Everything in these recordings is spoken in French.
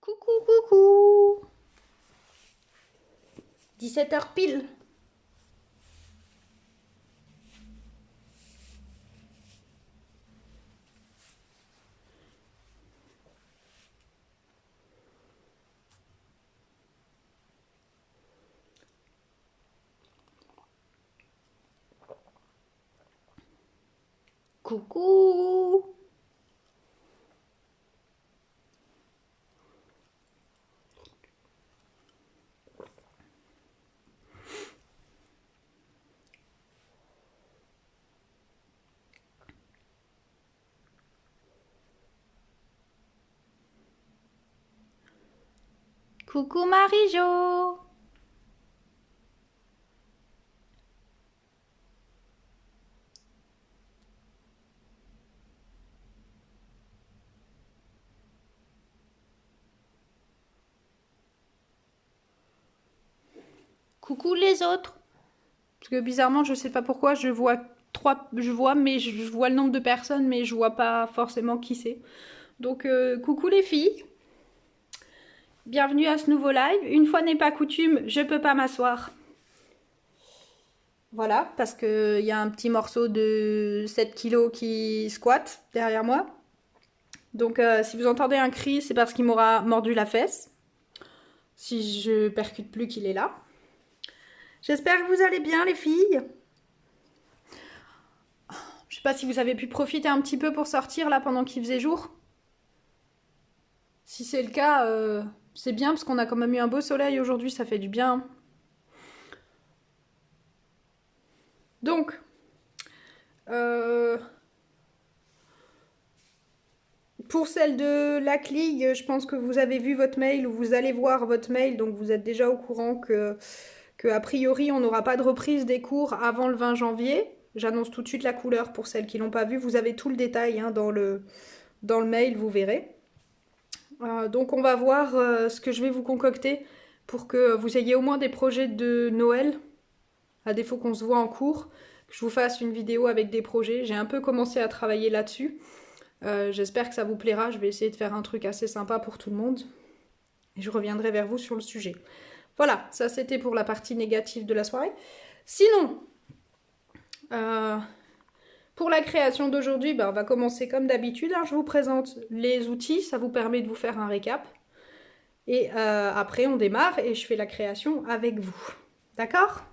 Coucou, coucou. 17h pile. Coucou. Coucou Marie-Jo. Coucou les autres. Parce que bizarrement, je sais pas pourquoi, je vois je vois le nombre de personnes, mais je vois pas forcément qui c'est. Donc coucou les filles. Bienvenue à ce nouveau live. Une fois n'est pas coutume, je peux pas m'asseoir. Voilà, parce qu'il y a un petit morceau de 7 kilos qui squatte derrière moi. Donc si vous entendez un cri, c'est parce qu'il m'aura mordu la fesse. Si je percute plus qu'il est là. J'espère que vous allez bien les filles. Je sais pas si vous avez pu profiter un petit peu pour sortir là pendant qu'il faisait jour. Si c'est le cas, c'est bien parce qu'on a quand même eu un beau soleil aujourd'hui, ça fait du bien. Donc, pour celle de la CLIG, je pense que vous avez vu votre mail ou vous allez voir votre mail, donc vous êtes déjà au courant que a priori on n'aura pas de reprise des cours avant le 20 janvier. J'annonce tout de suite la couleur pour celles qui l'ont pas vu. Vous avez tout le détail hein, dans le mail, vous verrez. Donc on va voir ce que je vais vous concocter pour que vous ayez au moins des projets de Noël, à défaut qu'on se voit en cours, que je vous fasse une vidéo avec des projets. J'ai un peu commencé à travailler là-dessus. J'espère que ça vous plaira. Je vais essayer de faire un truc assez sympa pour tout le monde. Et je reviendrai vers vous sur le sujet. Voilà, ça c'était pour la partie négative de la soirée. Sinon, pour la création d'aujourd'hui, on va commencer comme d'habitude. Hein. Je vous présente les outils, ça vous permet de vous faire un récap. Et après, on démarre et je fais la création avec vous. D'accord ?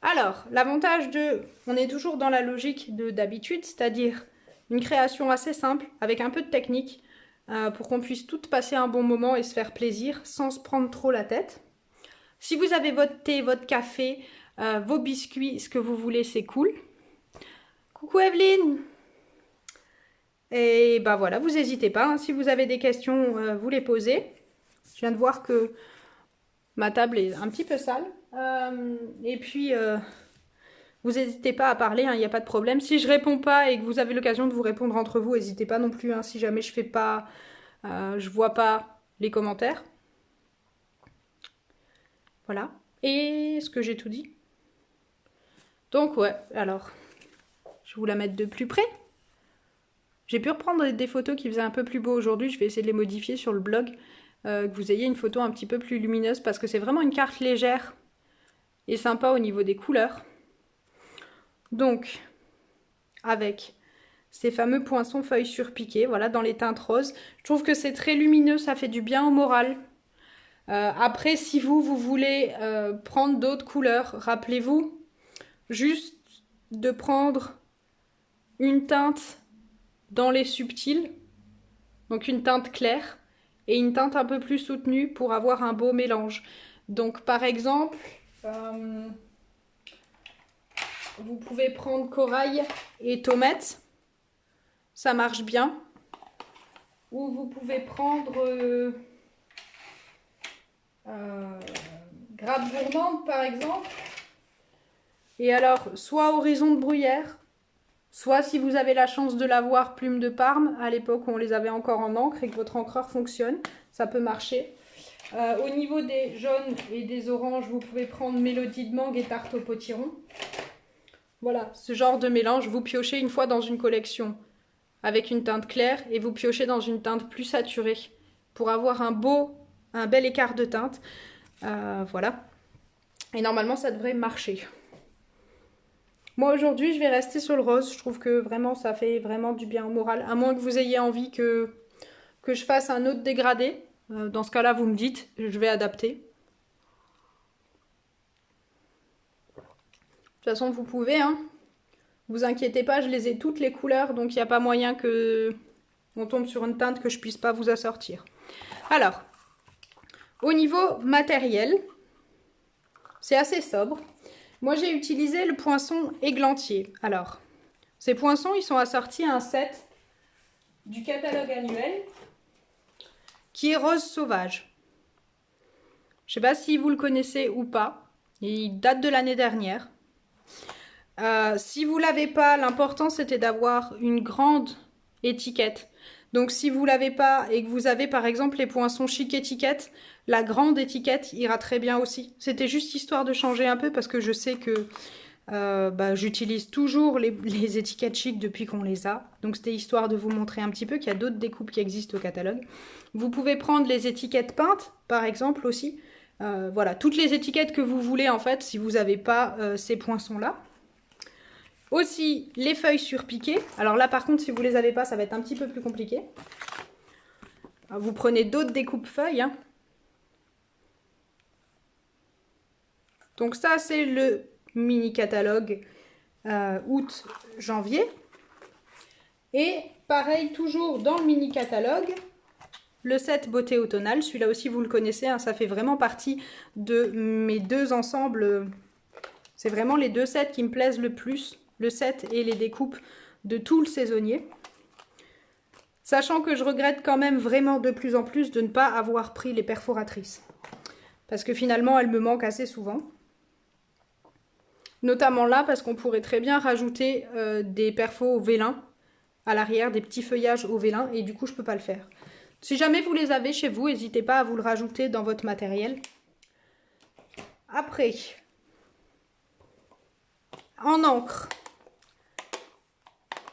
Alors, l'avantage de... On est toujours dans la logique d'habitude, c'est-à-dire une création assez simple, avec un peu de technique, pour qu'on puisse toutes passer un bon moment et se faire plaisir sans se prendre trop la tête. Si vous avez votre thé, votre café, vos biscuits, ce que vous voulez, c'est cool. Coucou Evelyne. Et ben voilà, vous n'hésitez pas. Hein, si vous avez des questions, vous les posez. Je viens de voir que ma table est un petit peu sale. Et puis, vous n'hésitez pas à parler, il n'y a pas de problème. Si je réponds pas et que vous avez l'occasion de vous répondre entre vous, n'hésitez pas non plus. Hein, si jamais je fais pas, je vois pas les commentaires. Voilà. Et est-ce que j'ai tout dit? Donc ouais, alors, je vais vous la mettre de plus près. J'ai pu reprendre des photos qui faisaient un peu plus beau aujourd'hui. Je vais essayer de les modifier sur le blog. Que vous ayez une photo un petit peu plus lumineuse parce que c'est vraiment une carte légère et sympa au niveau des couleurs. Donc, avec ces fameux poinçons feuilles surpiquées, voilà, dans les teintes roses. Je trouve que c'est très lumineux, ça fait du bien au moral. Après, si vous voulez prendre d'autres couleurs, rappelez-vous juste de prendre une teinte dans les subtils, donc une teinte claire, et une teinte un peu plus soutenue pour avoir un beau mélange. Donc par exemple, vous pouvez prendre corail et tomate, ça marche bien. Ou vous pouvez prendre grappe gourmande par exemple. Et alors, soit horizon de bruyère, soit si vous avez la chance de l'avoir, plume de Parme, à l'époque où on les avait encore en encre et que votre encreur fonctionne, ça peut marcher. Au niveau des jaunes et des oranges, vous pouvez prendre mélodie de mangue et tarte au potiron. Voilà, ce genre de mélange, vous piochez une fois dans une collection avec une teinte claire et vous piochez dans une teinte plus saturée pour avoir un bel écart de teinte. Voilà. Et normalement, ça devrait marcher. Moi, aujourd'hui, je vais rester sur le rose. Je trouve que vraiment, ça fait vraiment du bien au moral. À moins que vous ayez envie que je fasse un autre dégradé. Dans ce cas-là, vous me dites, je vais adapter. De toute façon, vous pouvez, hein. Vous inquiétez pas, je les ai toutes les couleurs, donc il n'y a pas moyen que on tombe sur une teinte que je puisse pas vous assortir. Alors, au niveau matériel, c'est assez sobre. Moi, j'ai utilisé le poinçon églantier. Alors, ces poinçons, ils sont assortis à un set du catalogue annuel qui est rose sauvage. Je ne sais pas si vous le connaissez ou pas. Il date de l'année dernière. Si vous ne l'avez pas, l'important c'était d'avoir une grande étiquette. Donc si vous ne l'avez pas et que vous avez par exemple les poinçons chic étiquette, la grande étiquette ira très bien aussi. C'était juste histoire de changer un peu parce que je sais que j'utilise toujours les étiquettes chic depuis qu'on les a. Donc c'était histoire de vous montrer un petit peu qu'il y a d'autres découpes qui existent au catalogue. Vous pouvez prendre les étiquettes peintes par exemple aussi. Voilà, toutes les étiquettes que vous voulez en fait si vous n'avez pas ces poinçons là. Aussi, les feuilles surpiquées. Alors là, par contre, si vous ne les avez pas, ça va être un petit peu plus compliqué. Alors, vous prenez d'autres découpes-feuilles. Hein. Donc ça, c'est le mini-catalogue août-janvier. Et pareil, toujours dans le mini-catalogue, le set beauté automnale. Celui-là aussi, vous le connaissez. Hein, ça fait vraiment partie de mes deux ensembles. C'est vraiment les deux sets qui me plaisent le plus. Le set et les découpes de tout le saisonnier. Sachant que je regrette quand même vraiment de plus en plus de ne pas avoir pris les perforatrices. Parce que finalement, elles me manquent assez souvent. Notamment là, parce qu'on pourrait très bien rajouter des perfos au vélin à l'arrière, des petits feuillages au vélin, et du coup, je ne peux pas le faire. Si jamais vous les avez chez vous, n'hésitez pas à vous le rajouter dans votre matériel. Après, en encre,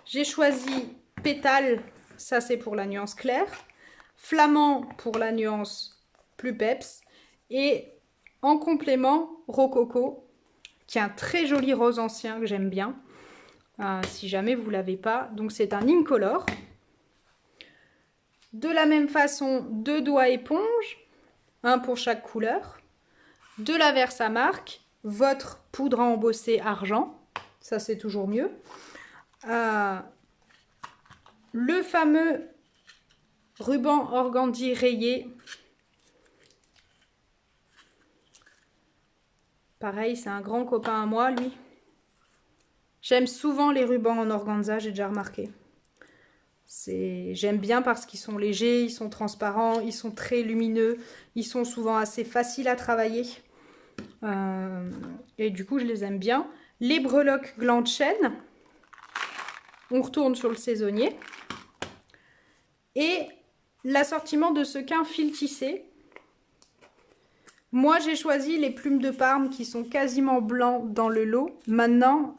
j'ai choisi Pétale, ça c'est pour la nuance claire, Flamand pour la nuance plus peps, et en complément, Rococo, qui est un très joli rose ancien que j'aime bien, si jamais vous ne l'avez pas. Donc c'est un incolore. De la même façon, 2 doigts éponge, un pour chaque couleur. De la Versamark, votre poudre à embosser argent, ça c'est toujours mieux. Le fameux ruban organdie rayé. Pareil, c'est un grand copain à moi, lui. J'aime souvent les rubans en organza, j'ai déjà remarqué. J'aime bien parce qu'ils sont légers, ils sont transparents, ils sont très lumineux, ils sont souvent assez faciles à travailler. Et du coup, je les aime bien. Les breloques gland de chêne. On retourne sur le saisonnier. Et l'assortiment de sequins fil tissé. Moi, j'ai choisi les plumes de Parme qui sont quasiment blancs dans le lot. Maintenant,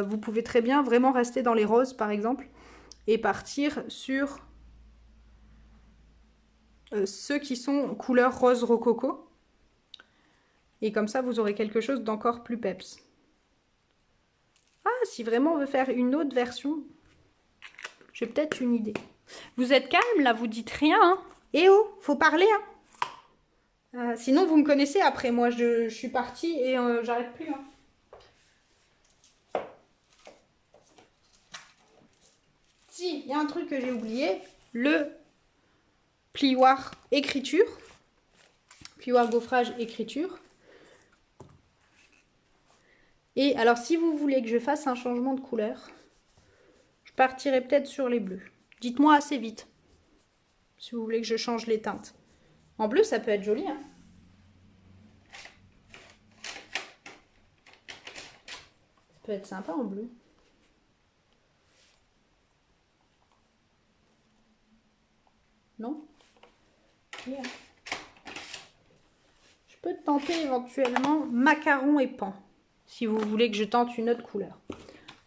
vous pouvez très bien vraiment rester dans les roses, par exemple, et partir sur ceux qui sont couleur rose rococo. Et comme ça, vous aurez quelque chose d'encore plus peps. Ah, si vraiment on veut faire une autre version, j'ai peut-être une idée. Vous êtes calme, là, vous dites rien, hein? Eh oh, faut parler, hein? Sinon, vous me connaissez après. Moi, je suis partie et j'arrête plus. Hein. Si, il y a un truc que j'ai oublié. Le plioir écriture. Plioir gaufrage écriture. Et alors, si vous voulez que je fasse un changement de couleur, je partirai peut-être sur les bleus. Dites-moi assez vite. Si vous voulez que je change les teintes. En bleu, ça peut être joli, hein. Ça peut être sympa en bleu. Non? Yeah. Je peux tenter éventuellement macaron et pan. Si vous voulez que je tente une autre couleur.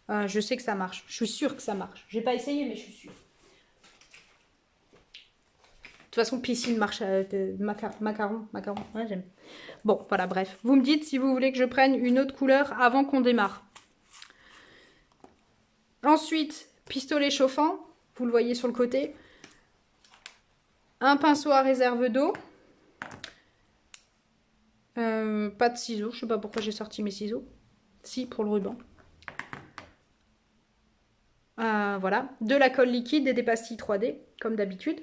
Je sais que ça marche. Je suis sûre que ça marche. J'ai pas essayé, mais je suis sûre. toute façon, piscine, macaron, ouais, j'aime. Bon, voilà, bref. Vous me dites si vous voulez que je prenne une autre couleur avant qu'on démarre. Ensuite, pistolet chauffant, vous le voyez sur le côté. Un pinceau à réserve d'eau. Pas de ciseaux, je sais pas pourquoi j'ai sorti mes ciseaux. Si, pour le ruban. Voilà, de la colle liquide et des pastilles 3D, comme d'habitude.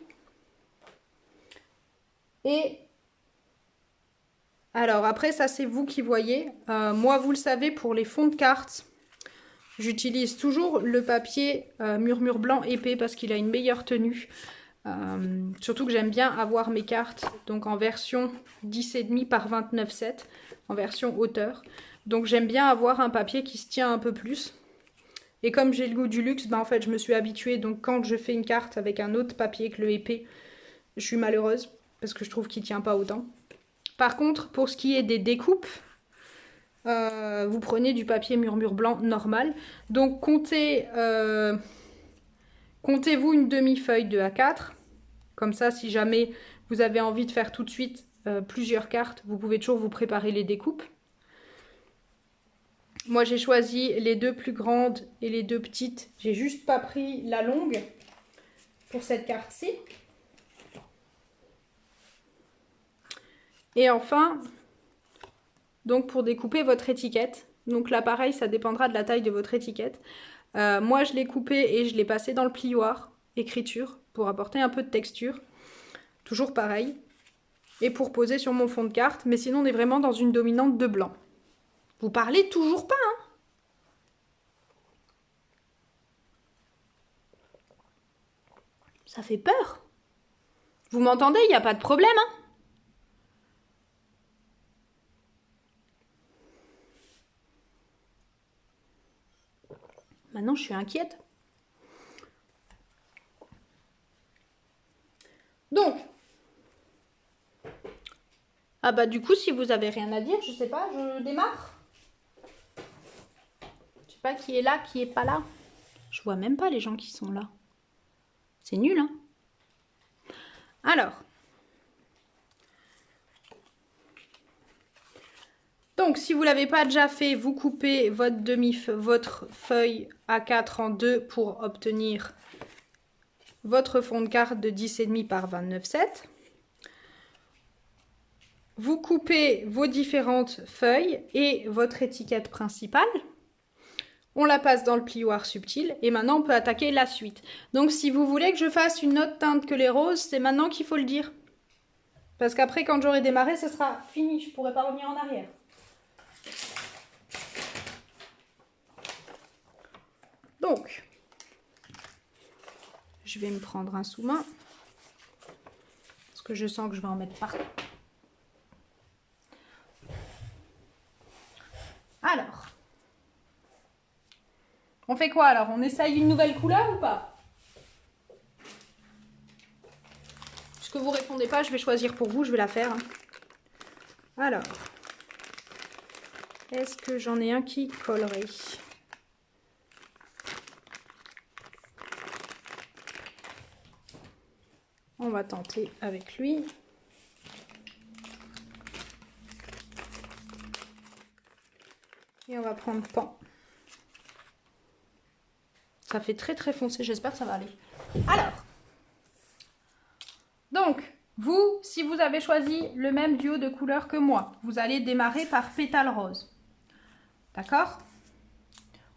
Et alors après, ça c'est vous qui voyez. Moi, vous le savez, pour les fonds de cartes, j'utilise toujours le papier Murmure blanc épais parce qu'il a une meilleure tenue. Surtout que j'aime bien avoir mes cartes donc en version 10,5 par 29,7 en version hauteur. Donc j'aime bien avoir un papier qui se tient un peu plus. Et comme j'ai le goût du luxe, en fait je me suis habituée. Donc quand je fais une carte avec un autre papier que le épais, je suis malheureuse parce que je trouve qu'il tient pas autant. Par contre, pour ce qui est des découpes, vous prenez du papier Murmure blanc normal. Donc comptez-vous une demi-feuille de A4. Comme ça, si jamais vous avez envie de faire tout de suite plusieurs cartes, vous pouvez toujours vous préparer les découpes. Moi, j'ai choisi les deux plus grandes et les deux petites. J'ai juste pas pris la longue pour cette carte-ci. Et enfin, donc pour découper votre étiquette. Donc là, pareil, ça dépendra de la taille de votre étiquette. Moi, je l'ai coupé et je l'ai passé dans le plioir écriture pour apporter un peu de texture. Toujours pareil. Et pour poser sur mon fond de carte. Mais sinon, on est vraiment dans une dominante de blanc. Vous parlez toujours pas, hein? Ça fait peur. Vous m'entendez? Il n'y a pas de problème, hein? Maintenant, je suis inquiète. Donc, ah bah du coup, si vous avez rien à dire, je sais pas, je démarre. Je sais pas qui est là, qui est pas là. Je vois même pas les gens qui sont là. C'est nul, hein? Alors. Donc, si vous ne l'avez pas déjà fait, vous coupez votre feuille A4 en deux pour obtenir votre fond de carte de 10,5 par 29,7. Vous coupez vos différentes feuilles et votre étiquette principale. On la passe dans le plioir subtil et maintenant on peut attaquer la suite. Donc si vous voulez que je fasse une autre teinte que les roses, c'est maintenant qu'il faut le dire. Parce qu'après quand j'aurai démarré, ce sera fini, je ne pourrai pas revenir en arrière. Donc, je vais me prendre un sous-main. Parce que je sens que je vais en mettre partout. Alors, on fait quoi alors? On essaye une nouvelle couleur ou pas? Puisque vous répondez pas, je vais choisir pour vous, je vais la faire. Hein. Alors, est-ce que j'en ai un qui collerait? On va tenter avec lui. Et on va prendre pan. Ça fait très très foncé, j'espère que ça va aller. Alors, donc, vous, si vous avez choisi le même duo de couleurs que moi, vous allez démarrer par pétale rose. D'accord?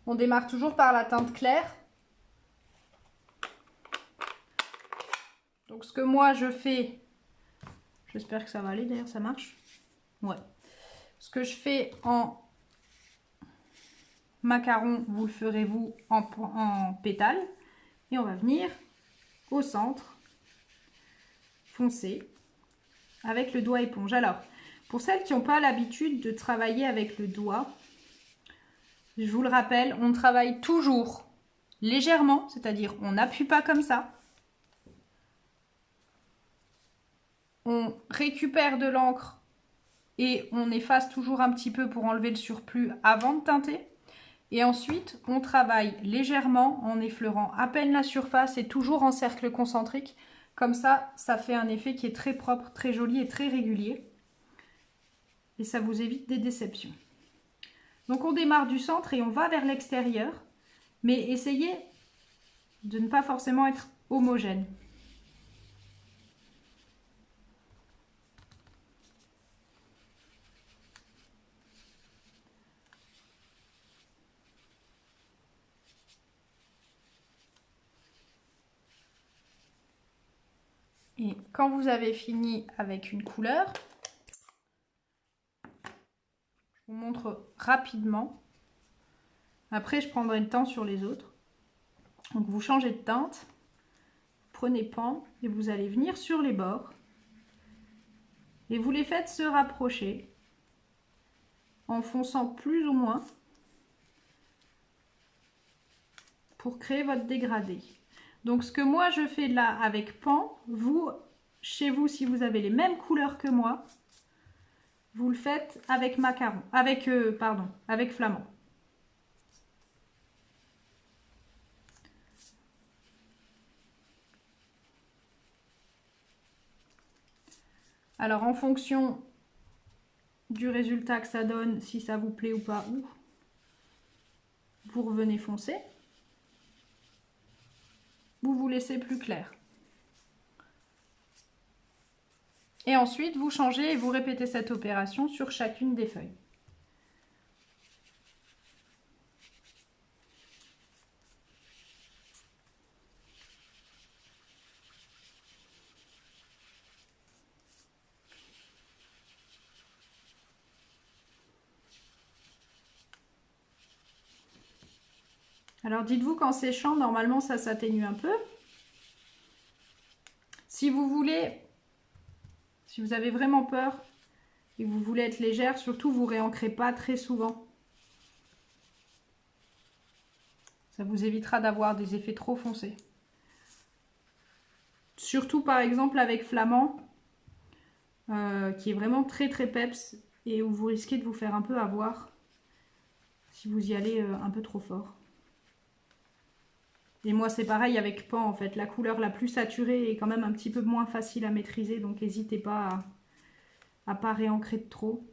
On démarre toujours par la teinte claire. Donc, ce que moi je fais, j'espère que ça va aller, d'ailleurs, ça marche. Ouais. Ce que je fais en macaron, vous le ferez vous en pétale. Et on va venir au centre, foncer, avec le doigt éponge. Alors, pour celles qui n'ont pas l'habitude de travailler avec le doigt, je vous le rappelle, on travaille toujours légèrement, c'est-à-dire on n'appuie pas comme ça. On récupère de l'encre et on efface toujours un petit peu pour enlever le surplus avant de teinter. Et ensuite, on travaille légèrement en effleurant à peine la surface et toujours en cercle concentrique Comme ça fait un effet qui est très propre, très joli et très régulier. Et ça vous évite des déceptions. Donc on démarre du centre et on va vers l'extérieur. Mais essayez de ne pas forcément être homogène. Et quand vous avez fini avec une couleur, je vous montre rapidement. Après, je prendrai le temps sur les autres. Donc, vous changez de teinte, prenez pan et vous allez venir sur les bords. Et vous les faites se rapprocher en fonçant plus ou moins pour créer votre dégradé. Donc, ce que moi je fais là avec pan, vous, chez vous, si vous avez les mêmes couleurs que moi, vous le faites avec macaron, avec flamand. Alors en fonction du résultat que ça donne, si ça vous plaît ou pas, vous revenez foncer. Vous laissez plus clair. Et ensuite, vous changez et vous répétez cette opération sur chacune des feuilles. Alors dites-vous qu'en séchant, normalement ça s'atténue un peu. Si vous voulez, si vous avez vraiment peur et que vous voulez être légère, surtout vous réancrez pas très souvent. Ça vous évitera d'avoir des effets trop foncés. Surtout par exemple avec Flamand, qui est vraiment très très peps et où vous risquez de vous faire un peu avoir si vous y allez un peu trop fort. Et moi c'est pareil avec pan en fait, la couleur la plus saturée est quand même un petit peu moins facile à maîtriser, donc n'hésitez pas à pas réancrer de trop.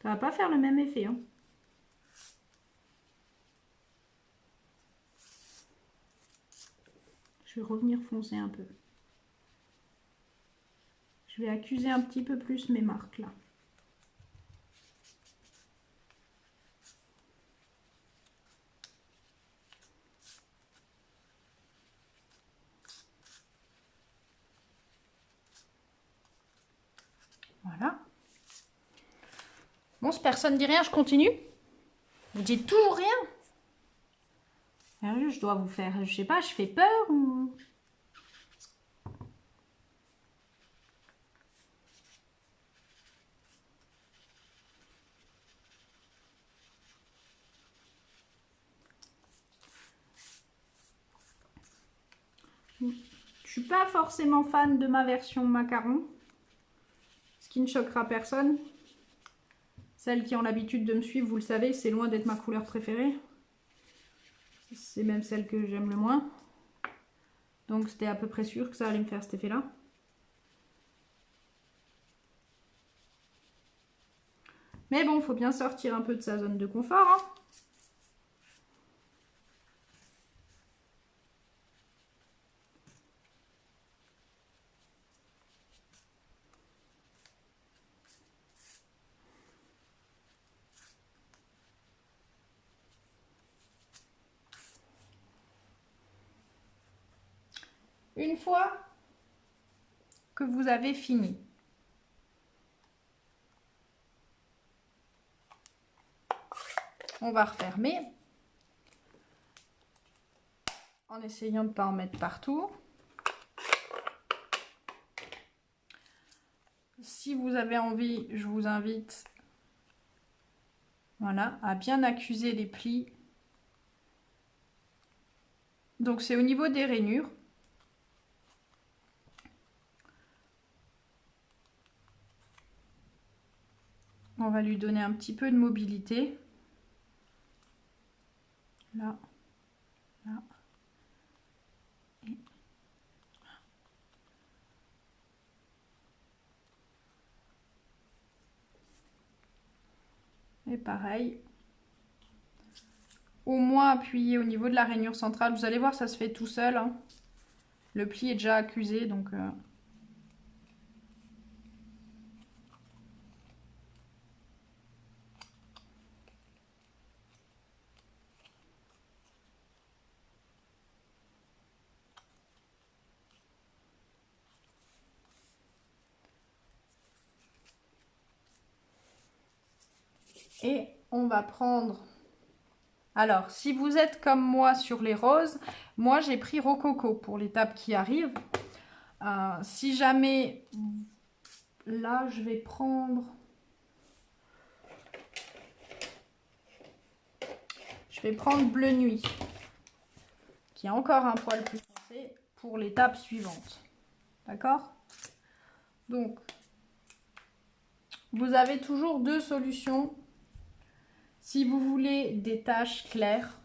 Ça va pas faire le même effet, hein. Je vais revenir foncer un peu. Je vais accuser un petit peu plus mes marques là. Voilà. Bon, si personne dit rien, je continue. Vous dites toujours rien. Sérieux, je dois vous faire, je sais pas, je fais peur ou... Je suis pas forcément fan de ma version macaron, ce qui ne choquera personne. Celles qui ont l'habitude de me suivre, vous le savez, c'est loin d'être ma couleur préférée. C'est même celle que j'aime le moins. Donc c'était à peu près sûr que ça allait me faire cet effet-là. Mais bon, il faut bien sortir un peu de sa zone de confort, hein. Une fois que vous avez fini, on va refermer en essayant de ne pas en mettre partout. Si vous avez envie, je vous invite, voilà, à bien accuser les plis. Donc c'est au niveau des rainures. On va lui donner un petit peu de mobilité. Là, là. Et pareil. Au moins appuyé au niveau de la rainure centrale. Vous allez voir, ça se fait tout seul, hein. Le pli est déjà accusé, donc... Et on va prendre... Alors, si vous êtes comme moi sur les roses, moi j'ai pris Rococo pour l'étape qui arrive. Si jamais... Là, je vais prendre... Je vais prendre Bleu Nuit, qui a encore un poil plus foncé pour l'étape suivante. D'accord? Donc, vous avez toujours deux solutions. Si vous voulez des taches claires,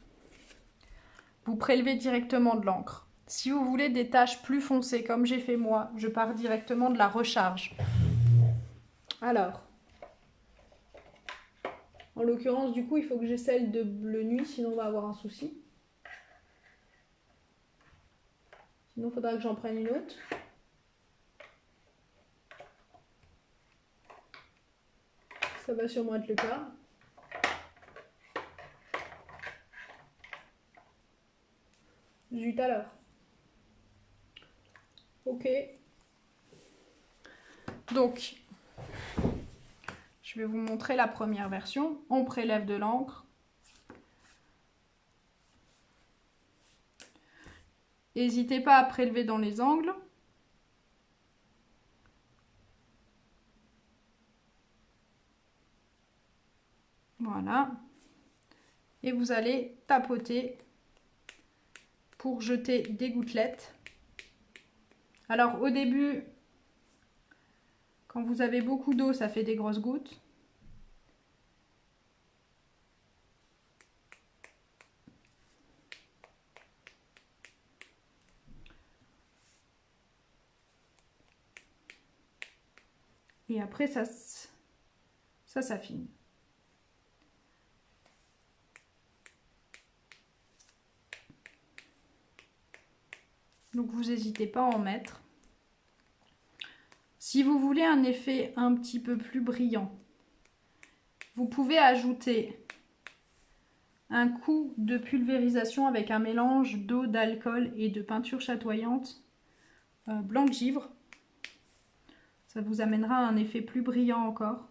vous prélevez directement de l'encre. Si vous voulez des taches plus foncées, comme j'ai fait moi, je pars directement de la recharge. Alors, en l'occurrence, du coup, il faut que j'ai celle de Bleu Nuit, sinon on va avoir un souci. Sinon, il faudra que j'en prenne une autre. Ça va sûrement être le cas. Zut alors. Ok. Donc, je vais vous montrer la première version. On prélève de l'encre. N'hésitez pas à prélever dans les angles. Voilà. Et vous allez tapoter pour jeter des gouttelettes. Alors au début, quand vous avez beaucoup d'eau, ça fait des grosses gouttes. Et après, ça s'affine. Donc vous n'hésitez pas à en mettre. Si vous voulez un effet un petit peu plus brillant, vous pouvez ajouter un coup de pulvérisation avec un mélange d'eau, d'alcool et de peinture chatoyante blanc de givre. Ça vous amènera un effet plus brillant encore.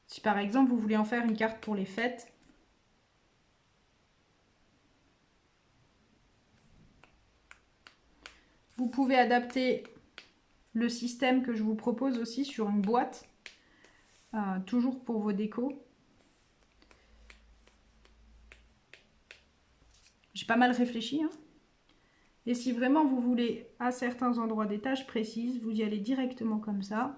Si par exemple vous voulez en faire une carte pour les fêtes, vous pouvez adapter le système que je vous propose aussi sur une boîte, toujours pour vos décos. J'ai pas mal réfléchi, hein. Et si vraiment vous voulez à certains endroits des tâches précises, vous y allez directement comme ça.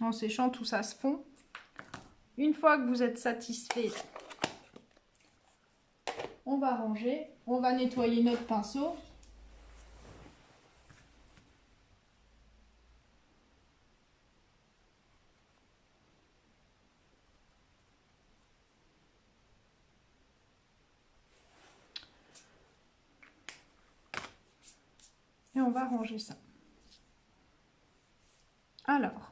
En séchant, tout ça se fond. Une fois que vous êtes satisfait, on va ranger, on va nettoyer notre pinceau. Et on va ranger ça. Alors,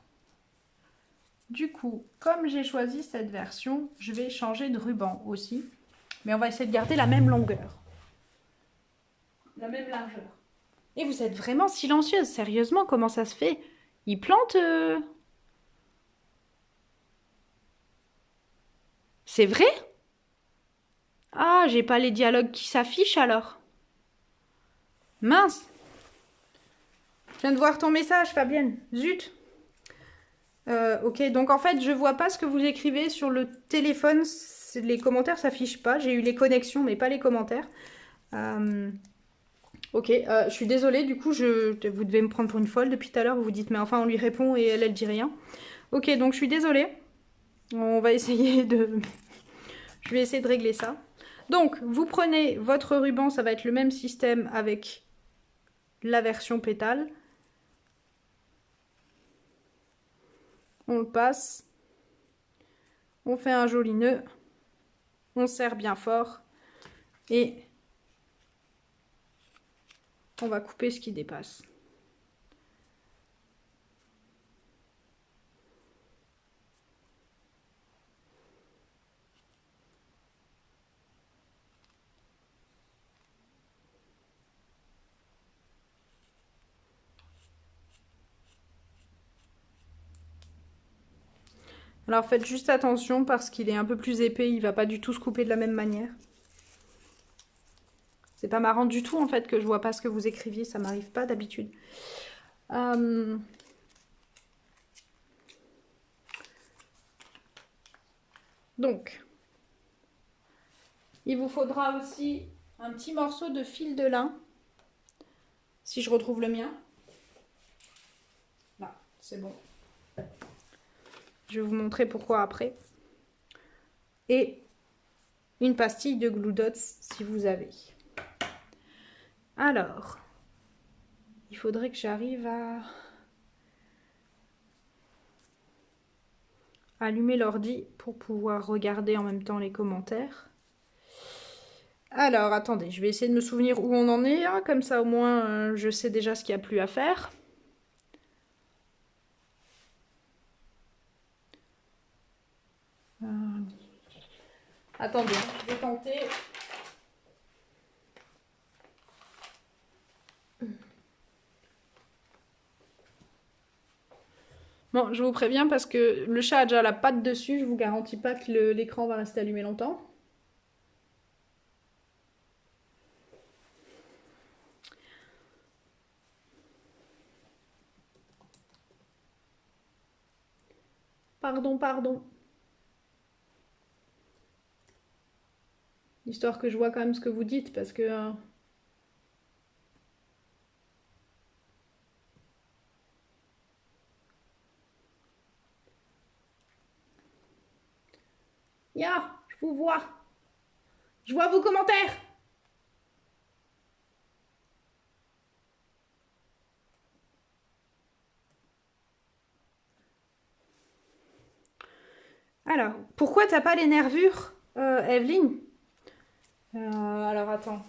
du coup, comme j'ai choisi cette version, je vais changer de ruban aussi. Mais on va essayer de garder la même longueur. La même largeur. Et vous êtes vraiment silencieuse, sérieusement, comment ça se fait? Il plante C'est vrai? Ah, j'ai pas les dialogues qui s'affichent alors. Mince. Je viens de voir ton message, Fabienne. Zut. Ok, donc en fait, je vois pas ce que vous écrivez sur le téléphone. Les commentaires s'affichent pas. J'ai eu les connexions, mais pas les commentaires. Ok, je suis désolée, du coup, vous devez me prendre pour une folle depuis tout à l'heure. Vous vous dites, mais enfin, on lui répond et elle dit rien. Ok, donc je suis désolée. On va essayer de... Je vais essayer de régler ça. Donc, vous prenez votre ruban, ça va être le même système avec la version pétale. On le passe. On fait un joli nœud. On serre bien fort. Et on va couper ce qui dépasse. Alors faites juste attention parce qu'il est un peu plus épais, il va pas du tout se couper de la même manière. C'est pas marrant du tout en fait que je vois pas ce que vous écriviez, ça m'arrive pas d'habitude. Donc, il vous faudra aussi un petit morceau de fil de lin, si je retrouve le mien. Là, c'est bon. Je vais vous montrer pourquoi après. Et une pastille de Glue Dots si vous avez. Alors, il faudrait que j'arrive à allumer l'ordi pour pouvoir regarder en même temps les commentaires. Alors, attendez, je vais essayer de me souvenir où on en est, hein, comme ça au moins je sais déjà ce qu'il n'y a plus à faire. Attendez, je vais tenter. Bon, je vous préviens parce que le chat a déjà la patte dessus, je vous garantis pas que l'écran va rester allumé longtemps. Pardon, pardon. Histoire que je vois quand même ce que vous dites parce que... Ya, je vous vois. Je vois vos commentaires. Alors, pourquoi t'as pas les nervures, Evelyne? Alors, attends.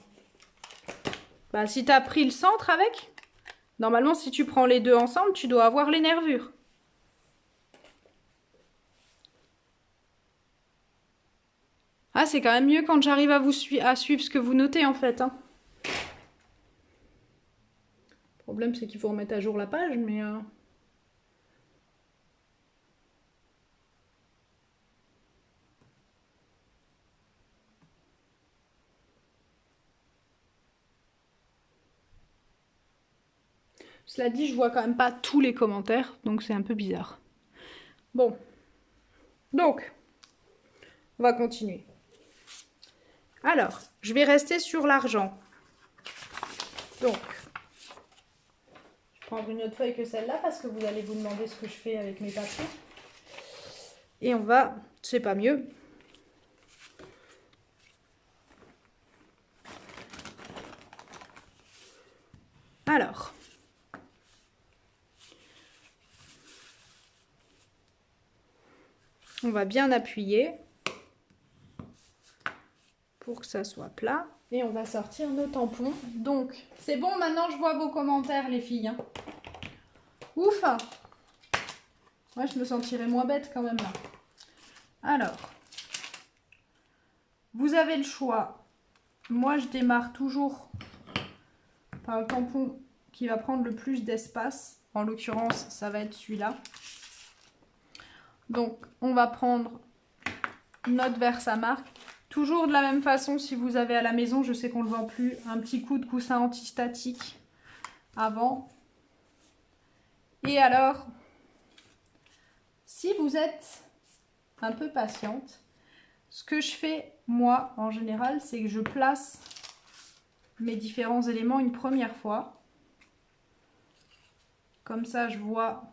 Bah, si t'as pris le centre avec, normalement, si tu prends les deux ensemble, tu dois avoir les nervures. Ah, c'est quand même mieux quand j'arrive à suivre ce que vous notez, en fait. Hein. Le problème, c'est qu'il faut remettre à jour la page, mais... Cela dit, je vois quand même pas tous les commentaires, donc c'est un peu bizarre. Bon. Donc, on va continuer. Alors, je vais rester sur l'argent. Donc, je vais prendre une autre feuille que celle-là parce que vous allez vous demander ce que je fais avec mes papiers. Et on va, c'est pas mieux. Alors, on va bien appuyer pour que ça soit plat. Et on va sortir nos tampons. Donc, c'est bon, maintenant je vois vos commentaires, les filles. Hein. Ouf! Moi, je me sentirais moins bête quand même là. Alors, vous avez le choix. Moi, je démarre toujours par le tampon qui va prendre le plus d'espace. En l'occurrence, ça va être celui-là. Donc, on va prendre notre Versamark. Toujours de la même façon, si vous avez à la maison, je sais qu'on ne le vend plus, un petit coup de coussin antistatique avant. Et alors, Si vous êtes un peu patiente, ce que je fais moi en général, c'est que je place mes différents éléments une première fois. Comme ça, je vois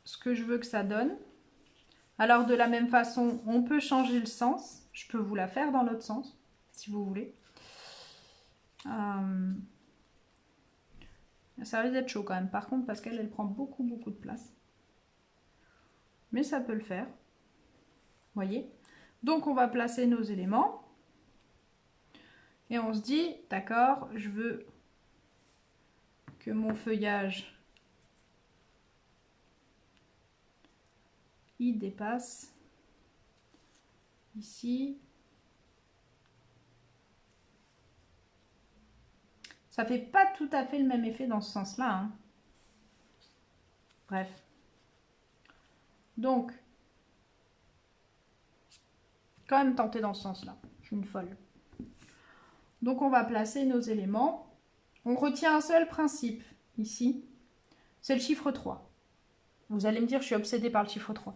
ce que je veux que ça donne. Alors de la même façon, on peut changer le sens. Je peux vous la faire dans l'autre sens, si vous voulez. Ça risque d'être chaud quand même, par contre, parce qu'elle prend beaucoup de place. Mais ça peut le faire. Voyez. Donc on va placer nos éléments. Et on se dit, d'accord, je veux que mon feuillage il dépasse ici. Ça fait pas tout à fait le même effet dans ce sens-là, hein. Bref. Donc, quand même tenter dans ce sens-là. Je suis une folle. Donc, on va placer nos éléments. On retient un seul principe ici. C'est le chiffre 3. Vous allez me dire, je suis obsédée par le chiffre 3.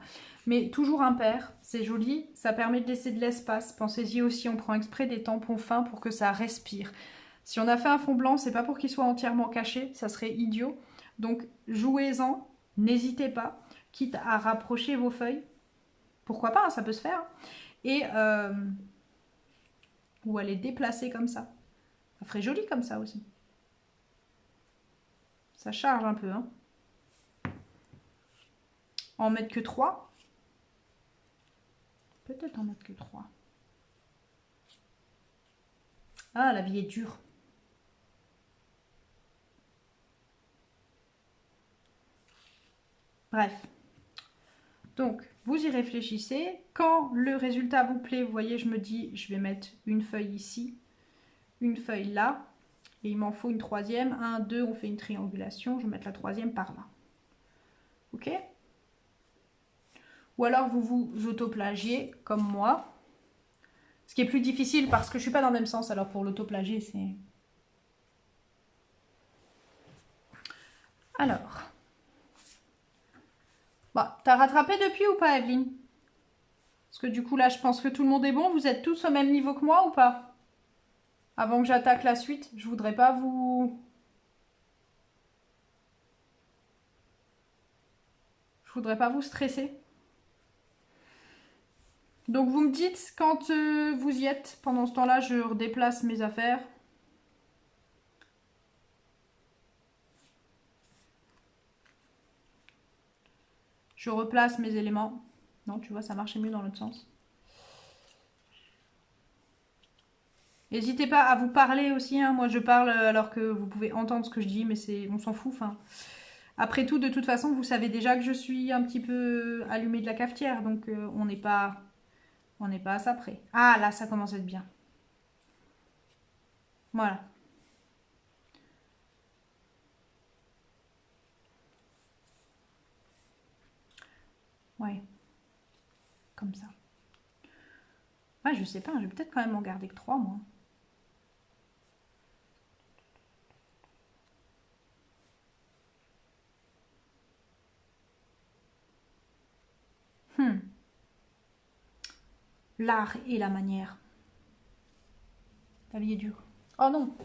Mais toujours impair, c'est joli. Ça permet de laisser de l'espace. Pensez-y aussi, on prend exprès des tampons fins pour que ça respire. Si on a fait un fond blanc, c'est pas pour qu'il soit entièrement caché. Ça serait idiot. Donc, jouez-en. N'hésitez pas. Quitte à rapprocher vos feuilles. Pourquoi pas, hein, ça peut se faire. Et ou à les déplacer comme ça. Ça ferait joli comme ça aussi. Ça charge un peu, hein. En mettre que 3. Peut-être en mettre que 3. Ah, la vie est dure. Bref. Donc, vous y réfléchissez. Quand le résultat vous plaît, vous voyez, je me dis, je vais mettre une feuille ici, une feuille là, et il m'en faut une troisième. 1, 2, on fait une triangulation. Je vais mettre la troisième par là. Ok? Ou alors vous vous autoplagiez comme moi. Ce qui est plus difficile parce que je ne suis pas dans le même sens. Alors pour l'autoplagier, c'est... Alors. Bon, t'as rattrapé depuis ou pas, Evelyne? Parce que du coup, là, je pense que tout le monde est bon. Vous êtes tous au même niveau que moi ou pas? Avant que j'attaque la suite, je voudrais pas vous... Je voudrais pas vous stresser. Donc vous me dites quand vous y êtes. Pendant ce temps-là, je redéplace mes affaires. Je replace mes éléments. Non, tu vois, ça marchait mieux dans l'autre sens. N'hésitez pas à vous parler aussi, hein. Moi je parle alors que vous pouvez entendre ce que je dis, mais on s'en fout. Enfin, après tout, de toute façon, vous savez déjà que je suis un petit peu allumée de la cafetière, donc on n'est pas à ça près. Ah là, ça commence à être bien. Voilà. Ouais. Comme ça. Ouais, je sais pas, je vais peut-être quand même en garder que 3, moi. L'art et la manière. La vie est dure. Oh non.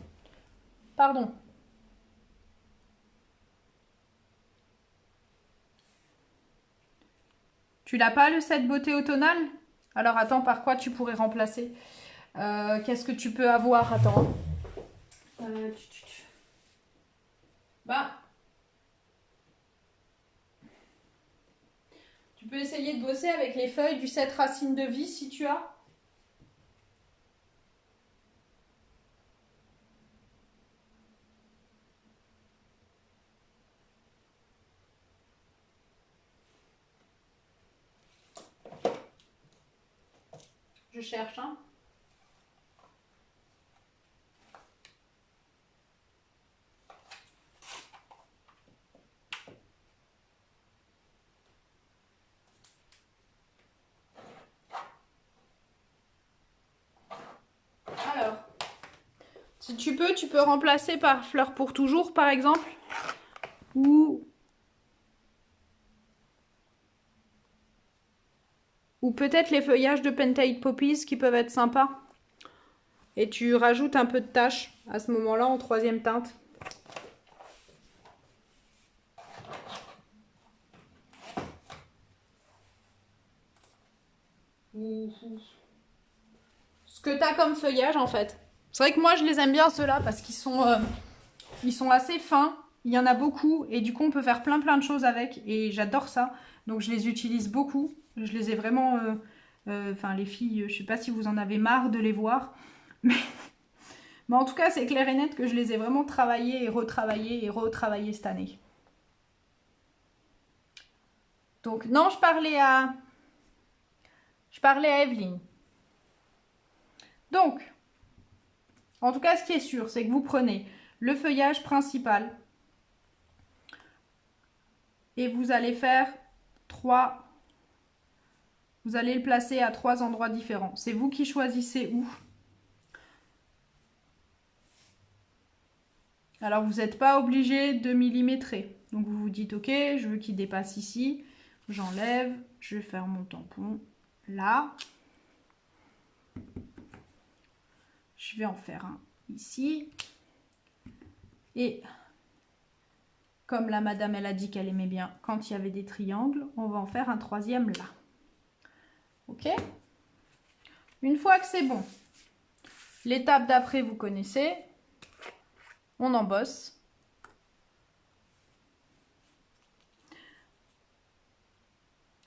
Pardon. Tu l'as pas le set beauté automnale? Alors attends, par quoi tu pourrais remplacer? Qu'est-ce que tu peux avoir? Attends. Bah. Tu peux essayer de bosser avec les feuilles du set racine de vie si tu as. Je cherche, hein. Alors, si tu peux remplacer par Fleur pour toujours, par exemple. Ou Ou peut-être les feuillages de Pentade Poppies qui peuvent être sympas. Et tu rajoutes un peu de tache à ce moment-là en troisième teinte. Ce que tu as comme feuillage en fait. C'est vrai que moi je les aime bien ceux-là parce qu'ils sont assez fins. Il y en a beaucoup et du coup on peut faire plein de choses avec et j'adore ça. Donc je les utilise beaucoup. Je les ai vraiment... Enfin les filles, je sais pas si vous en avez marre de les voir. Mais en tout cas c'est clair et net que je les ai vraiment travaillés et retravaillés cette année. Donc non, je parlais à Evelyne. Donc, en tout cas, ce qui est sûr, c'est que vous prenez le feuillage principal et vous allez faire 3. Vous allez le placer à 3 endroits différents. C'est vous qui choisissez où. Alors, vous n'êtes pas obligé de millimétrer. Donc, vous vous dites, ok, je veux qu'il dépasse ici. J'enlève, je vais faire mon tampon là. Je vais en faire un ici. Et comme la madame, elle a dit qu'elle aimait bien quand il y avait des triangles, on va en faire un troisième là. Ok? Une fois que c'est bon, l'étape d'après, vous connaissez. On embosse.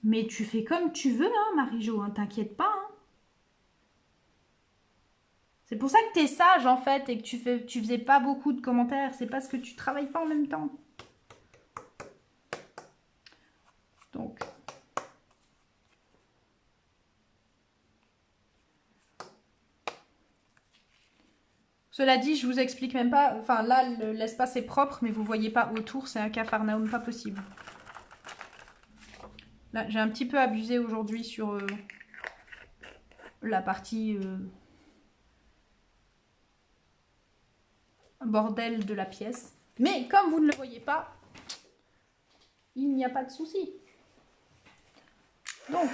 Mais tu fais comme tu veux, hein, Marie-Jo, hein, t'inquiète pas. Hein. C'est pour ça que t'es sage, en fait, et que tu faisais pas beaucoup de commentaires. C'est parce que tu travailles pas en même temps. Donc. Cela dit, je vous explique même pas. Enfin, là, l'espace est propre, mais vous voyez pas autour. C'est un capharnaüm pas possible. Là, j'ai un petit peu abusé aujourd'hui sur la partie bordel de la pièce. Mais comme vous ne le voyez pas, il n'y a pas de souci. Donc,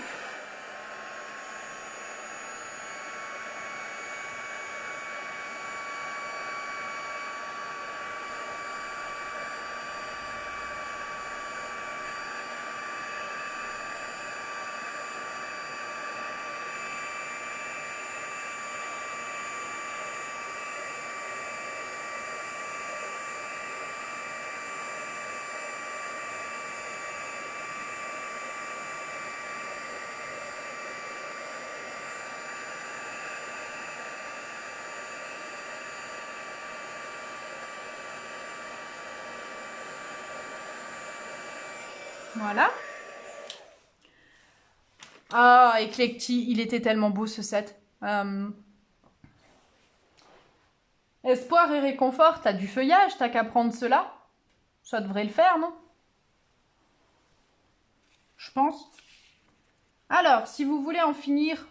voilà. Ah, Eclecti, il était tellement beau ce set. Espoir et réconfort, t'as du feuillage, t'as qu'à prendre cela. Ça devrait le faire, non? Je pense. Alors, si vous voulez en finir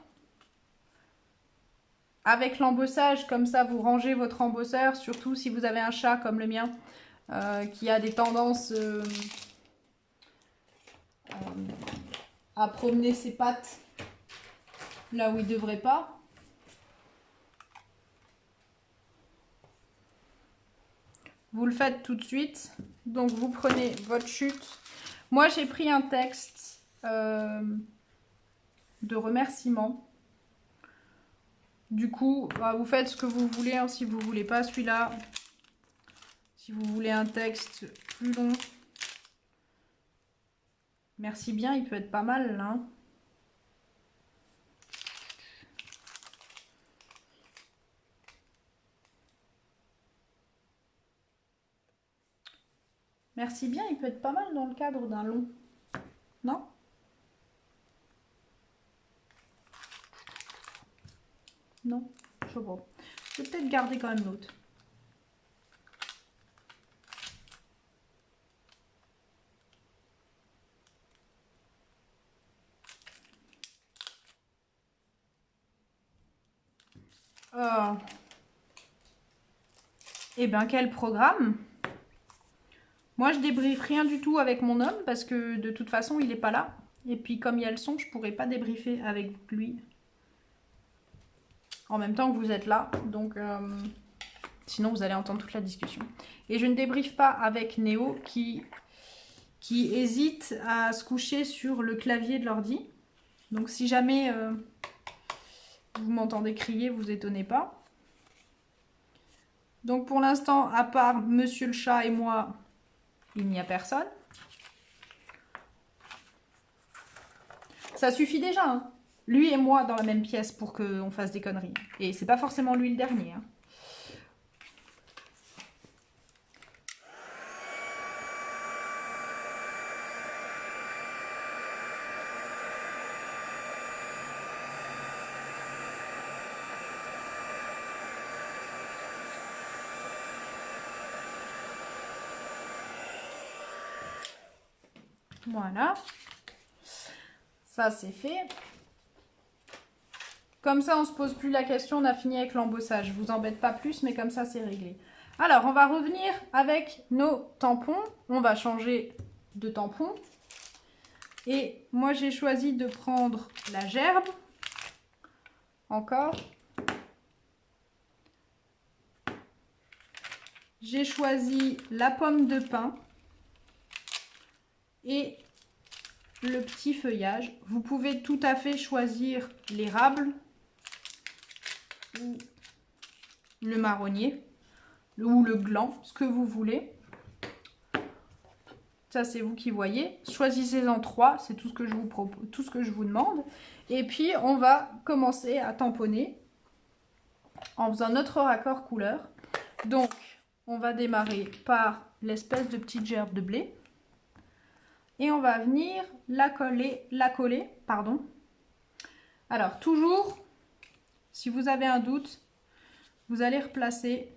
avec l'embossage, comme ça vous rangez votre embosseur, surtout si vous avez un chat comme le mien, qui a des tendances à promener ses pattes là où il ne devrait pas. Vous le faites tout de suite. Donc vous prenez votre chute. Moi j'ai pris un texte de remerciement. Du coup, bah, vous faites ce que vous voulez, hein, si vous ne voulez pas celui-là. Si vous voulez un texte plus long. Merci bien, il peut être pas mal là. Hein. Merci bien, il peut être pas mal dans le cadre d'un long. Non? Non? Je sais pas. Je vais peut-être garder quand même l'autre. Eh ben, quel programme! Moi, je débriefe rien du tout avec mon homme parce que de toute façon, il n'est pas là. Et puis comme il y a le son, je pourrais pas débriefer avec lui en même temps que vous êtes là. Donc sinon vous allez entendre toute la discussion. Et je ne débriefe pas avec Néo qui hésite à se coucher sur le clavier de l'ordi. Donc si jamais vous m'entendez crier, vous étonnez pas. Donc pour l'instant, à part Monsieur le chat et moi, il n'y a personne. Ça suffit déjà, hein. Lui et moi dans la même pièce pour qu'on fasse des conneries. Et c'est pas forcément lui le dernier, hein. Voilà. Ça, c'est fait. Comme ça, on ne se pose plus la question, on a fini avec l'embossage. Je ne vous embête pas plus, mais comme ça, c'est réglé. Alors, on va revenir avec nos tampons. On va changer de tampon. Et moi, j'ai choisi de prendre la gerbe. Encore. J'ai choisi la pomme de pin. Et le petit feuillage. Vous pouvez tout à fait choisir l'érable ou le marronnier ou le gland, ce que vous voulez. Ça, c'est vous qui voyez. Choisissez-en 3, c'est tout ce que je vous propose, tout ce que je vous demande. Et puis, on va commencer à tamponner en faisant notre raccord couleur. Donc, on va démarrer par l'espèce de petite gerbe de blé. Et on va venir la coller, pardon. Alors, toujours, si vous avez un doute, vous allez replacer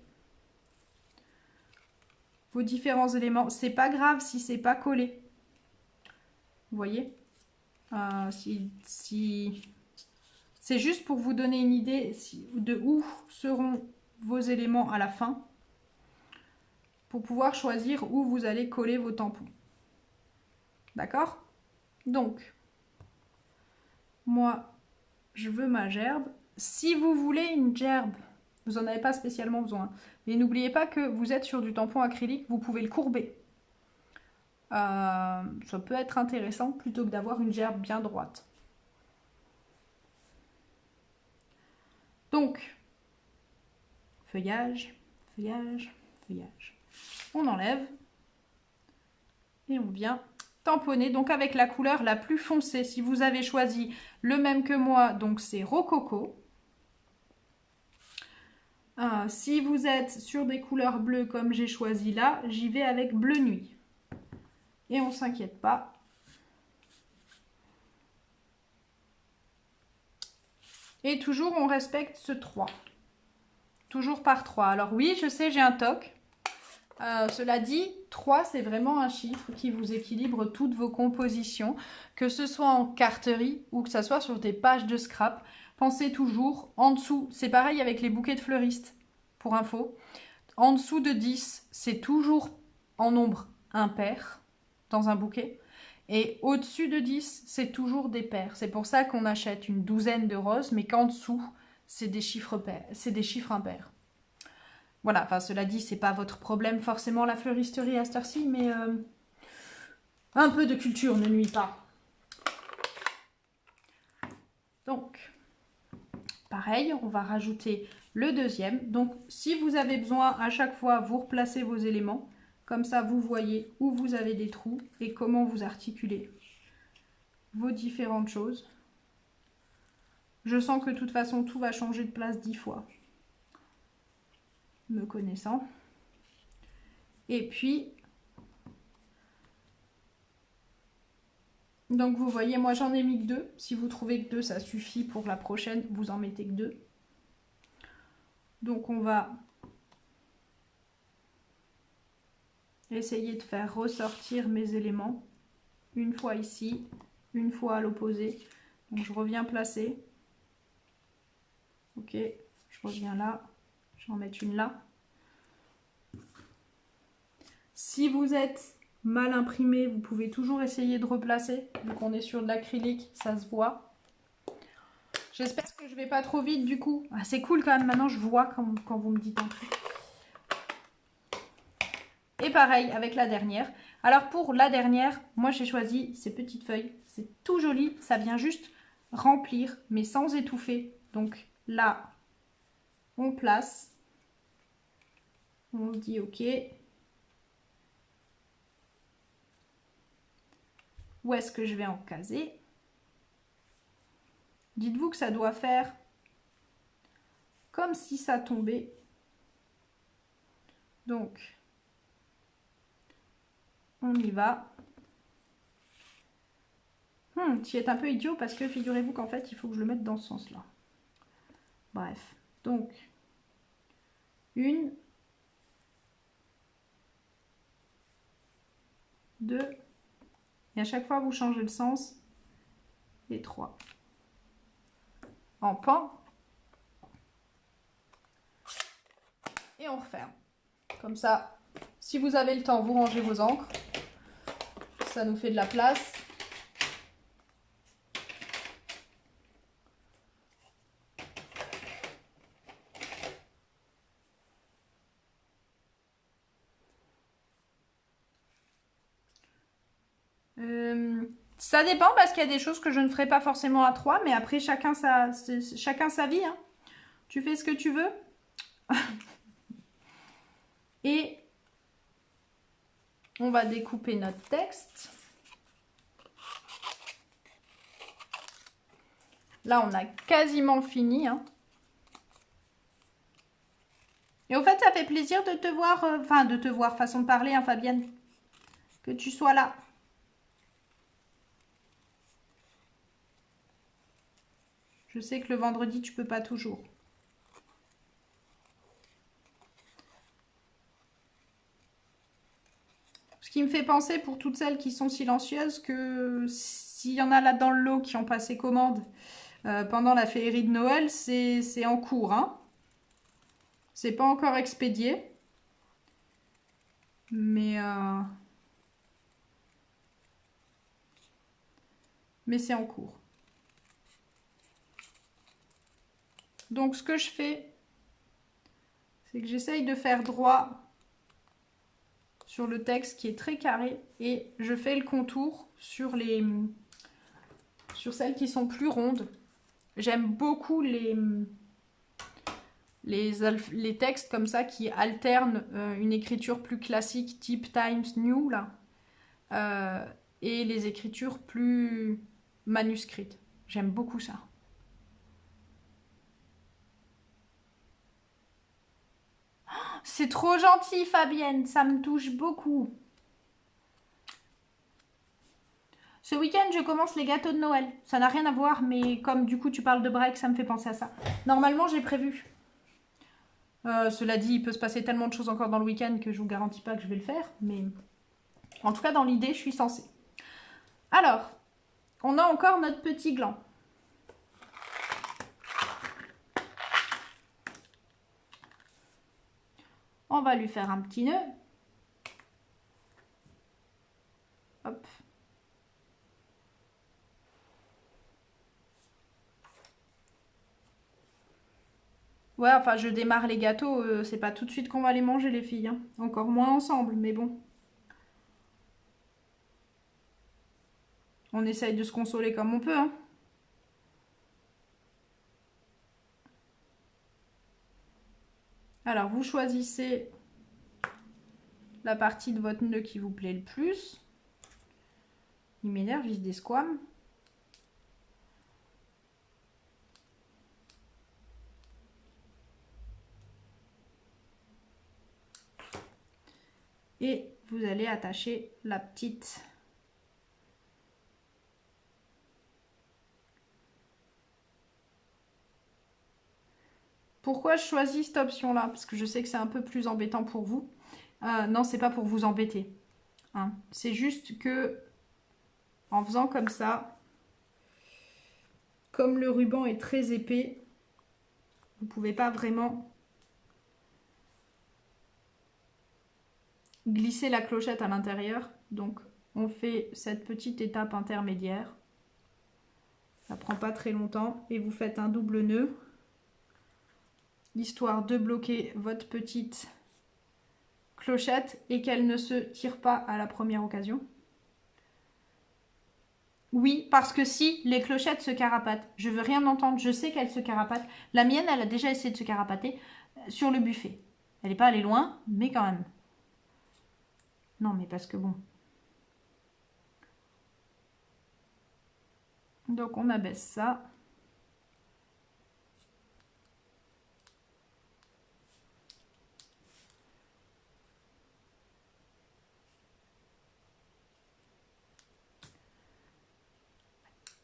vos différents éléments. C'est pas grave si c'est pas collé. Vous voyez, c'est juste pour vous donner une idée de où seront vos éléments à la fin, pour pouvoir choisir où vous allez coller vos tampons. D'accord? Donc, moi, je veux ma gerbe. Si vous voulez une gerbe, vous n'en avez pas spécialement besoin. Mais n'oubliez pas que vous êtes sur du tampon acrylique, vous pouvez le courber. Ça peut être intéressant plutôt que d'avoir une gerbe bien droite. Donc, feuillage, feuillage, feuillage. On enlève et on vient tamponner donc avec la couleur la plus foncée. Si vous avez choisi le même que moi, donc c'est Rococo. Si vous êtes sur des couleurs bleues comme j'ai choisi là, j'y vais avec bleu nuit. Et on ne s'inquiète pas. Et toujours on respecte ce 3. Toujours par 3. Alors oui, je sais, j'ai un toc. Cela dit, 3 c'est vraiment un chiffre qui vous équilibre toutes vos compositions, que ce soit en carterie ou que ce soit sur des pages de scrap. Pensez toujours en dessous, c'est pareil avec les bouquets de fleuristes, pour info. En dessous de 10, c'est toujours en nombre impair dans un bouquet. Et au-dessus de 10, c'est toujours des pairs. C'est pour ça qu'on achète une douzaine de roses, mais qu'en dessous, c'est des chiffres pairs, c'est des chiffres impairs. Voilà, enfin cela dit, c'est pas votre problème forcément la fleuristerie à cette heure-ci, mais un peu de culture ne nuit pas. Donc, pareil, on va rajouter le deuxième. Donc, si vous avez besoin, à chaque fois, vous replacez vos éléments. Comme ça, vous voyez où vous avez des trous et comment vous articulez vos différentes choses. Je sens que de toute façon, tout va changer de place 10 fois. Me connaissant. Et puis, donc vous voyez, moi j'en ai mis que 2. Si vous trouvez que 2, ça suffit pour la prochaine, vous en mettez que 2. Donc on va essayer de faire ressortir mes éléments. Une fois ici, une fois à l'opposé. Donc je reviens placer. Ok, je reviens là. Je vais en mettre une là. Si vous êtes mal imprimé, vous pouvez toujours essayer de replacer. Vu qu'on est sur de l'acrylique, ça se voit. J'espère que je vais pas trop vite du coup. Ah, c'est cool quand même, maintenant je vois quand vous me dites un truc. Et pareil avec la dernière. Alors pour la dernière, moi j'ai choisi ces petites feuilles. C'est tout joli, ça vient juste remplir, mais sans étouffer. Donc là, on place. On se dit ok. Où est-ce que je vais en caser? Dites-vous que ça doit faire comme si ça tombait. Donc, on y va. Tu es un peu idiot parce que figurez-vous qu'en fait, il faut que je le mette dans ce sens-là. Bref, donc, une, deux, et à chaque fois, vous changez le sens, et trois. En pan. Et on referme. Comme ça, si vous avez le temps, vous rangez vos encres. Ça nous fait de la place. Ça dépend parce qu'il y a des choses que je ne ferai pas forcément à 3, mais après chacun sa vie. Hein. Tu fais ce que tu veux. Et on va découper notre texte. Là, on a quasiment fini. Hein. Et au fait, ça fait plaisir de te voir, de te voir, façon de parler, hein, Fabienne. Que tu sois là. Je sais que le vendredi, tu peux pas toujours. Ce qui me fait penser pour toutes celles qui sont silencieuses que s'il y en a là dans le lot qui ont passé commande pendant la féerie de Noël, c'est en cours. Hein. C'est pas encore expédié. Mais c'est en cours. Donc ce que je fais, c'est que j'essaye de faire droit sur le texte qui est très carré et je fais le contour sur celles qui sont plus rondes. J'aime beaucoup les textes comme ça qui alternent une écriture plus classique type Times New là et les écritures plus manuscrites. J'aime beaucoup ça. C'est trop gentil, Fabienne, ça me touche beaucoup. Ce week-end, je commence les gâteaux de Noël. Ça n'a rien à voir, mais comme du coup tu parles de break, ça me fait penser à ça. Normalement, j'ai prévu. Cela dit, il peut se passer tellement de choses encore dans le week-end que je vous garantis pas que je vais le faire, mais en tout cas, dans l'idée, je suis censée. Alors, on a encore notre petit gland. On va lui faire un petit nœud. Hop. Ouais, enfin, je démarre les gâteaux. C'est pas tout de suite qu'on va les manger, les filles. Hein. Encore moins ensemble, mais bon. On essaye de se consoler comme on peut. Hein. Alors, vous choisissez la partie de votre nœud qui vous plaît le plus. Il m'énerve, il se desquame. Et vous allez attacher la petite. Pourquoi je choisis cette option-là? Parce que je sais que c'est un peu plus embêtant pour vous. Non, c'est pas pour vous embêter. Hein. C'est juste que en faisant comme ça, comme le ruban est très épais, vous ne pouvez pas vraiment glisser la clochette à l'intérieur. Donc on fait cette petite étape intermédiaire. Ça prend pas très longtemps et vous faites un double nœud, histoire de bloquer votre petite clochette et qu'elle ne se tire pas à la première occasion. Oui, parce que si les clochettes se carapatent, je veux rien entendre, je sais qu'elles se carapatent. La mienne, elle a déjà essayé de se carapater sur le buffet. Elle n'est pas allée loin, mais quand même. Non, mais parce que bon. Donc on abaisse ça.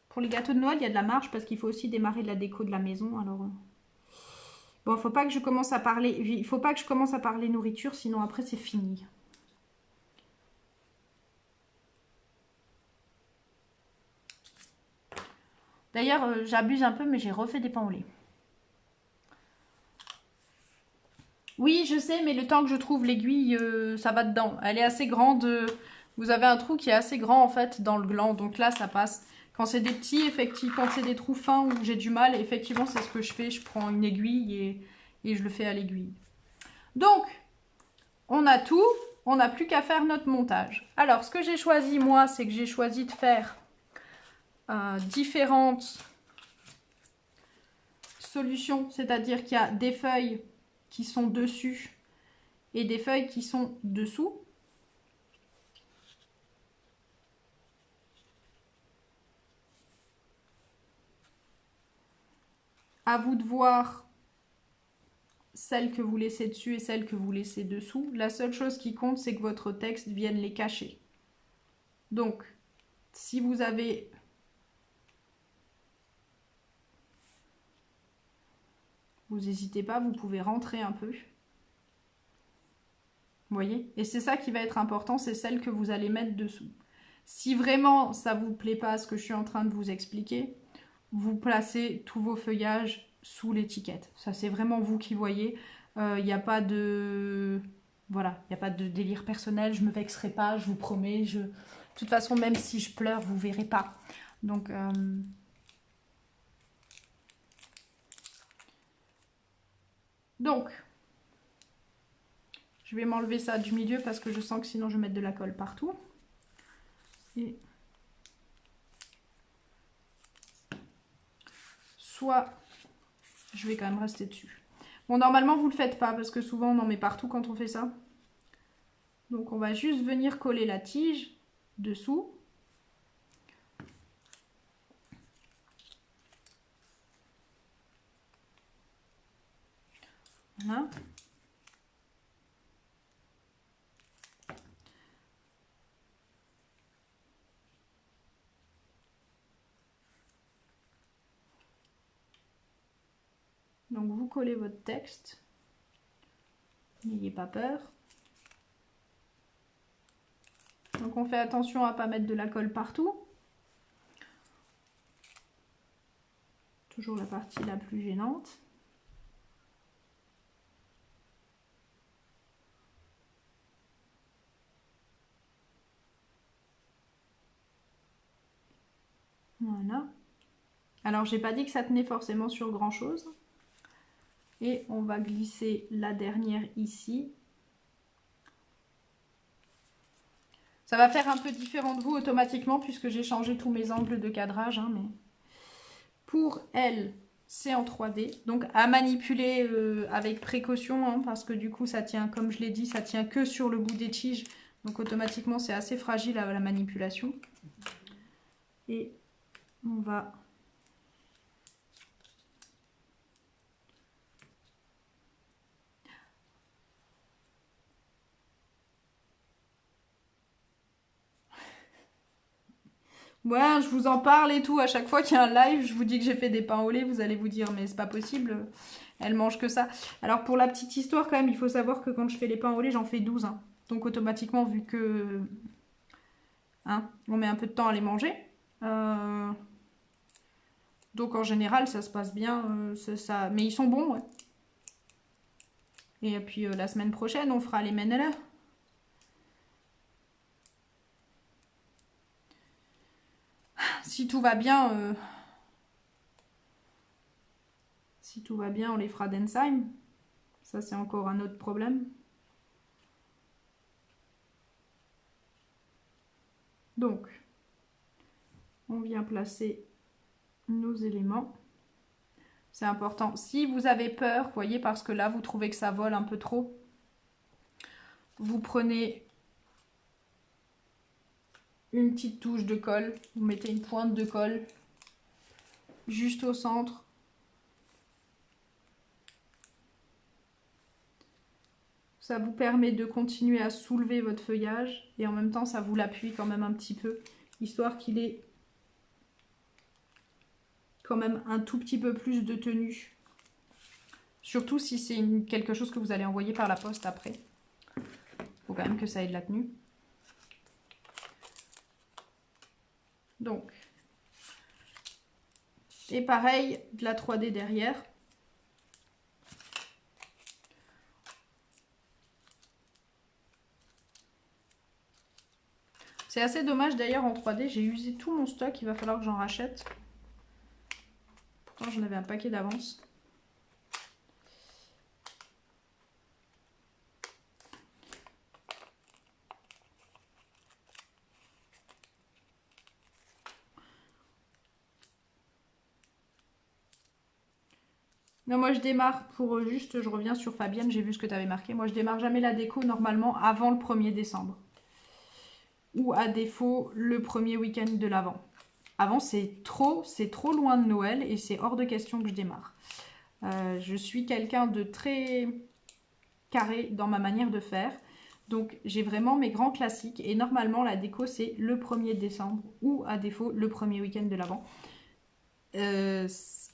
Pour les gâteaux de Noël, il y a de la marge parce qu'il faut aussi démarrer de la déco de la maison. Alors, bon, faut pas que je commence à parler. Il faut pas que je commence à parler nourriture, sinon après c'est fini. D'ailleurs, j'abuse un peu, mais j'ai refait des pains au lait. Oui, je sais, mais le temps que je trouve l'aiguille, ça va dedans. Elle est assez grande. Vous avez un trou qui est assez grand en fait dans le gland, donc là ça passe. Quand c'est des petits, effectivement, quand c'est des trous fins où j'ai du mal, effectivement c'est ce que je fais. Je prends une aiguille et je le fais à l'aiguille. Donc, on a tout. On n'a plus qu'à faire notre montage. Alors, ce que j'ai choisi moi, c'est que j'ai choisi de faire différentes solutions. C'est-à-dire qu'il y a des feuilles qui sont dessus et des feuilles qui sont dessous. À vous de voir celles que vous laissez dessus et celles que vous laissez dessous. La seule chose qui compte, c'est que votre texte vienne les cacher. Donc, si vous avez... Vous n'hésitez pas, vous pouvez rentrer un peu. Vous voyez? Et c'est ça qui va être important, c'est celle que vous allez mettre dessous. Si vraiment ça ne vous plaît pas ce que je suis en train de vous expliquer, vous placez tous vos feuillages sous l'étiquette. Ça, c'est vraiment vous qui voyez. Il n'y a pas de... Voilà, il n'y a pas de délire personnel. Je ne me vexerai pas, je vous promets. De toute façon, même si je pleure, vous ne verrez pas. Donc... je vais m'enlever ça du milieu parce que je sens que sinon je vais mettre de la colle partout. Et... soit je vais quand même rester dessus. Bon, normalement, vous ne le faites pas parce que souvent, on en met partout quand on fait ça. Donc, on va juste venir coller la tige dessous. Voilà. Donc, vous collez votre texte. N'ayez pas peur. Donc, on fait attention à ne pas mettre de la colle partout. Toujours la partie la plus gênante. Voilà. Alors, j'ai pas dit que ça tenait forcément sur grand chose. Et on va glisser la dernière ici. Ça va faire un peu différent de vous automatiquement puisque j'ai changé tous mes angles de cadrage. Hein, mais pour elle, c'est en 3D. Donc à manipuler avec précaution hein, parce que du coup ça tient, comme je l'ai dit, ça tient que sur le bout des tiges. Donc automatiquement c'est assez fragile à la manipulation. Et on va... Ouais, je vous en parle et tout. À chaque fois qu'il y a un live, je vous dis que j'ai fait des pains au lait. Vous allez vous dire, mais c'est pas possible. Elle mange que ça. Alors, pour la petite histoire, quand même, il faut savoir que quand je fais les pains au lait, j'en fais 12. Hein. Donc, automatiquement, vu que... Hein, on met un peu de temps à les manger. Donc, en général, ça se passe bien. Ça... Mais ils sont bons, ouais. Et puis, la semaine prochaine, on fera les Menela. si tout va bien, on les fera d'Ensheim. Ça, c'est encore un autre problème. Donc, on vient placer nos éléments. C'est important. Si vous avez peur, vous voyez, parce que là, vous trouvez que ça vole un peu trop, vous prenez une petite touche de colle, vous mettez une pointe de colle juste au centre. Ça vous permet de continuer à soulever votre feuillage et en même temps, ça vous l'appuie quand même un petit peu, histoire qu'il ait quand même un tout petit peu plus de tenue. Surtout si c'est quelque chose que vous allez envoyer par la poste après. Il faut quand même que ça ait de la tenue. Donc, et pareil, de la 3D derrière. C'est assez dommage d'ailleurs en 3D, j'ai usé tout mon stock, il va falloir que j'en rachète. Pourtant j'en avais un paquet d'avance. Non, moi je démarre pour juste, je reviens sur Fabienne, j'ai vu ce que tu avais marqué. Moi je démarre jamais la déco normalement avant le 1er décembre. Ou à défaut le premier week-end de l'Avent. Avant c'est trop loin de Noël et c'est hors de question que je démarre. Je suis quelqu'un de très carré dans ma manière de faire. Donc j'ai vraiment mes grands classiques et normalement la déco c'est le 1er décembre ou à défaut le premier week-end de l'Avent.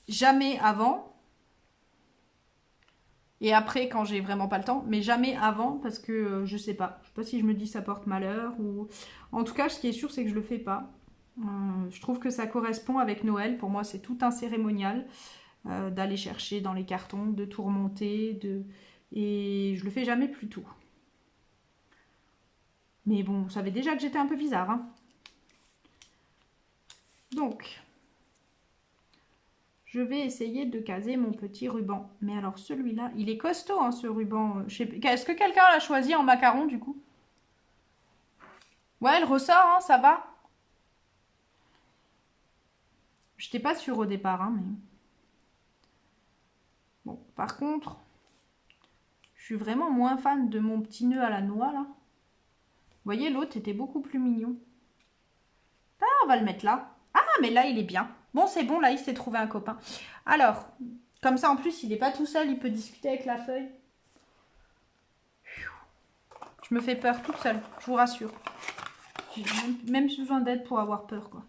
Jamais avant. Et après, quand j'ai vraiment pas le temps, mais jamais avant parce que je sais pas. Je sais pas si je me dis ça porte malheur ou... En tout cas, ce qui est sûr, c'est que je le fais pas. Je trouve que ça correspond avec Noël. Pour moi, c'est tout un cérémonial d'aller chercher dans les cartons, de tout remonter. Et je le fais jamais plus tôt. Mais bon, vous savez déjà que j'étais un peu bizarre. Hein. Donc... je vais essayer de caser mon petit ruban. Mais alors celui-là, il est costaud hein, ce ruban. Est-ce que quelqu'un l'a choisi en macaron du coup? Ouais, elle ressort, hein, ça va. Je n'étais pas sûre au départ, hein, mais... Bon, par contre, je suis vraiment moins fan de mon petit nœud à la noix, là. Vous voyez, l'autre était beaucoup plus mignon. Ah, on va le mettre là. Ah, mais là, il est bien. Bon, c'est bon, là, il s'est trouvé un copain. Alors, comme ça, en plus, il n'est pas tout seul, il peut discuter avec la feuille. Je me fais peur toute seule, je vous rassure. J'ai même besoin d'aide pour avoir peur, quoi.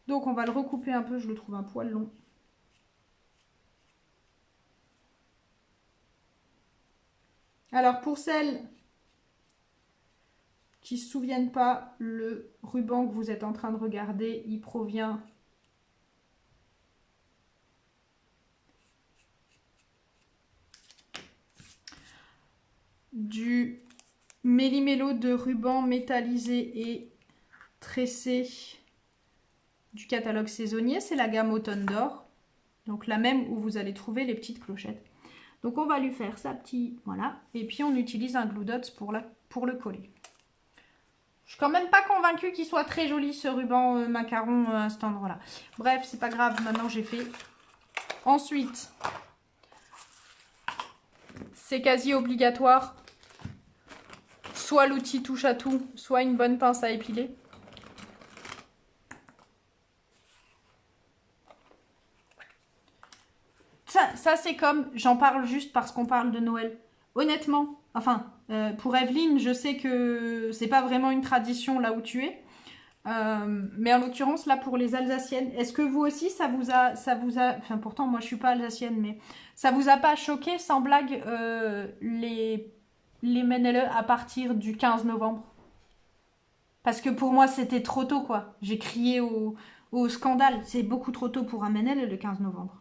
Donc, on va le recouper un peu, je le trouve un poil long. Alors, pour celles qui ne se souviennent pas, le ruban que vous êtes en train de regarder, il provient du méli-mélo de ruban métallisé et tressé du catalogue saisonnier. C'est la gamme Automne d'Or, donc la même où vous allez trouver les petites clochettes. Donc on va lui faire sa petite, voilà, et puis on utilise un glue dots pour le coller. Je suis quand même pas convaincue qu'il soit très joli ce ruban macaron à cet endroit-là. Bref, c'est pas grave, maintenant j'ai fait. Ensuite, c'est quasi obligatoire, soit l'outil touche à tout, soit une bonne pince à épiler. Ça c'est comme, j'en parle juste parce qu'on parle de Noël. Honnêtement, enfin, pour Evelyne, je sais que c'est pas vraiment une tradition là où tu es. Mais en l'occurrence, là, pour les Alsaciennes, est-ce que vous aussi, ça vous a... Enfin, pourtant, moi, je suis pas alsacienne, mais ça vous a pas choqué, sans blague, les Menele à partir du 15 novembre? Parce que pour moi, c'était trop tôt, quoi. J'ai crié au scandale. C'est beaucoup trop tôt pour un Menele le 15 novembre.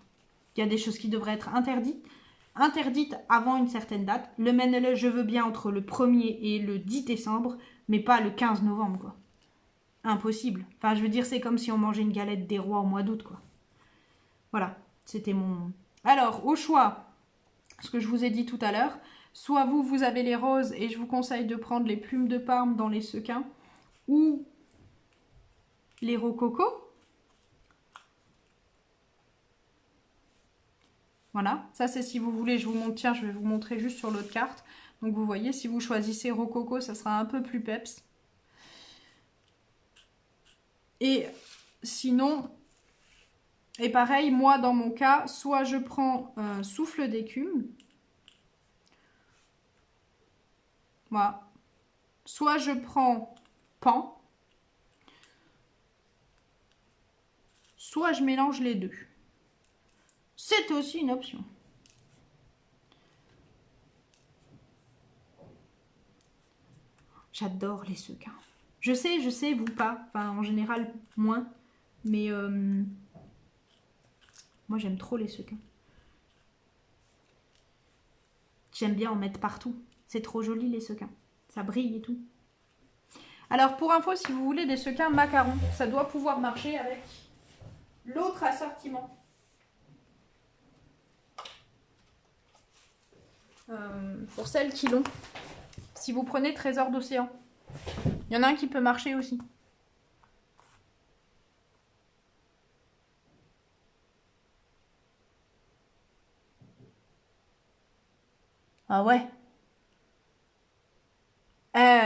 Il y a des choses qui devraient être interdites avant une certaine date. Le Menele, je veux bien entre le 1er et le 10 décembre, mais pas le 15 novembre, quoi. impossible. Enfin, je veux dire, c'est comme si on mangeait une galette des rois au mois d'août, quoi. Voilà, c'était mon... Alors, au choix, ce que je vous ai dit tout à l'heure, soit vous avez les roses et je vous conseille de prendre les plumes de Parme dans les sequins, ou les rococo. Voilà, ça c'est si vous voulez, je vous montre, tiens, je vais vous montrer juste sur l'autre carte. Donc vous voyez, si vous choisissez rococo, ça sera un peu plus peps. Et sinon, et pareil, moi dans mon cas, soit je prends souffle d'écume. Voilà. Soit je prends pan. Soit je mélange les deux. C'est aussi une option. J'adore les sequins. Je sais, vous pas. Enfin, en général, moins. Mais moi, j'aime trop les sequins. J'aime bien en mettre partout. C'est trop joli, les sequins. Ça brille et tout. Alors, pour info, si vous voulez des sequins macarons, ça doit pouvoir marcher avec l'autre assortiment. Pour celles qui l'ont. Si vous prenez Trésor d'océan. Il y en a un qui peut marcher aussi. Ah ouais.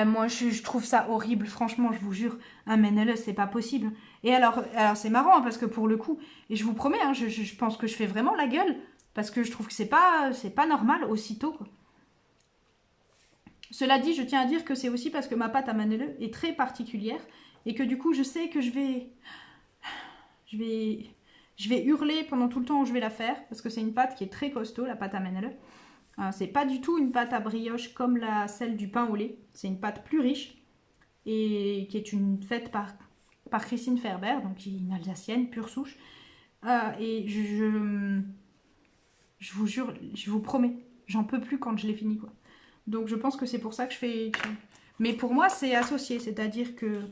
Moi je trouve ça horrible, franchement, je vous jure. Un Menelaus, c'est pas possible. Et alors c'est marrant, hein, parce que pour le coup, et je vous promets, hein, je pense que je fais vraiment la gueule, parce que je trouve que c'est pas normal aussitôt, quoi. Cela dit, je tiens à dire que c'est aussi parce que ma pâte à Menelaus est très particulière, et que du coup, je sais que je vais hurler pendant tout le temps où je vais la faire, parce que c'est une pâte qui est très costaud, la pâte à Menelaus. C'est pas du tout une pâte à brioche comme celle du pain au lait. C'est une pâte plus riche et qui est faite par Christine Ferber, donc qui est une Alsacienne, pure souche. Et je vous jure, je vous promets, j'en peux plus quand je l'ai fini, quoi. Donc je pense que c'est pour ça que je fais... Mais pour moi, c'est associé, c'est-à-dire que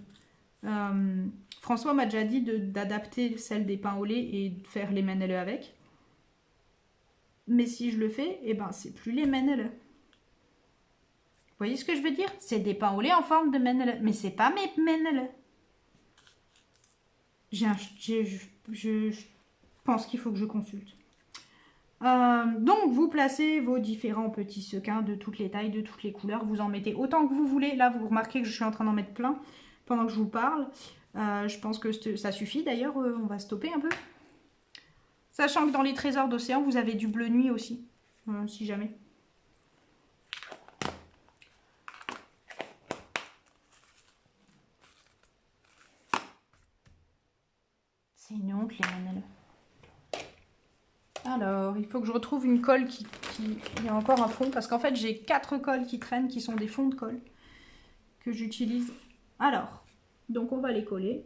François m'a déjà dit d'adapter celle des pains au lait et de faire les Menelaus avec. Mais si je le fais, eh ben c'est plus les Menelaus. Vous voyez ce que je veux dire? C'est des pains au lait en forme de Menelaus. Mais c'est pas mes Menelaus. Je pense qu'il faut que je consulte. Donc vous placez vos différents petits sequins de toutes les tailles, de toutes les couleurs. Vous en mettez autant que vous voulez. Là, vous remarquez que je suis en train d'en mettre plein pendant que je vous parle. Je pense que ça suffit d'ailleurs. On va stopper un peu. Sachant que dans les trésors d'océan, vous avez du bleu nuit aussi, si jamais. C'est une honte, les Menelaus. Alors, il faut que je retrouve une colle qui est encore un fond, parce qu'en fait, j'ai 4 colles qui traînent, qui sont des fonds de colle, que j'utilise. Alors, donc on va les coller.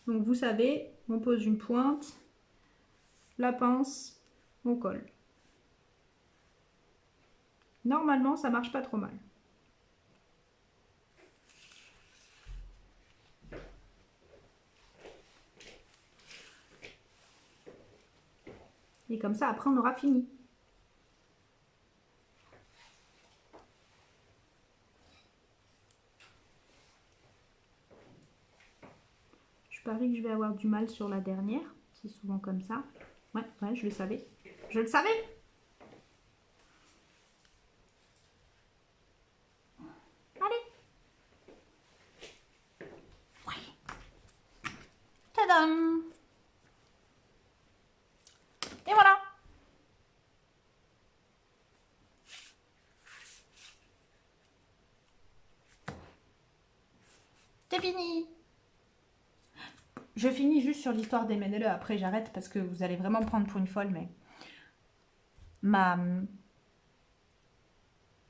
Donc vous savez, on pose une pointe, la pince, on colle. Normalement, ça marche pas trop mal. Et comme ça, après, on aura fini. Je parie que je vais avoir du mal sur la dernière. C'est souvent comme ça. Ouais, je le savais. Je le savais! Allez! Oui! Tadam! Et voilà! C'est fini! Je finis juste sur l'histoire des Menelaus, après j'arrête parce que vous allez vraiment me prendre pour une folle, mais...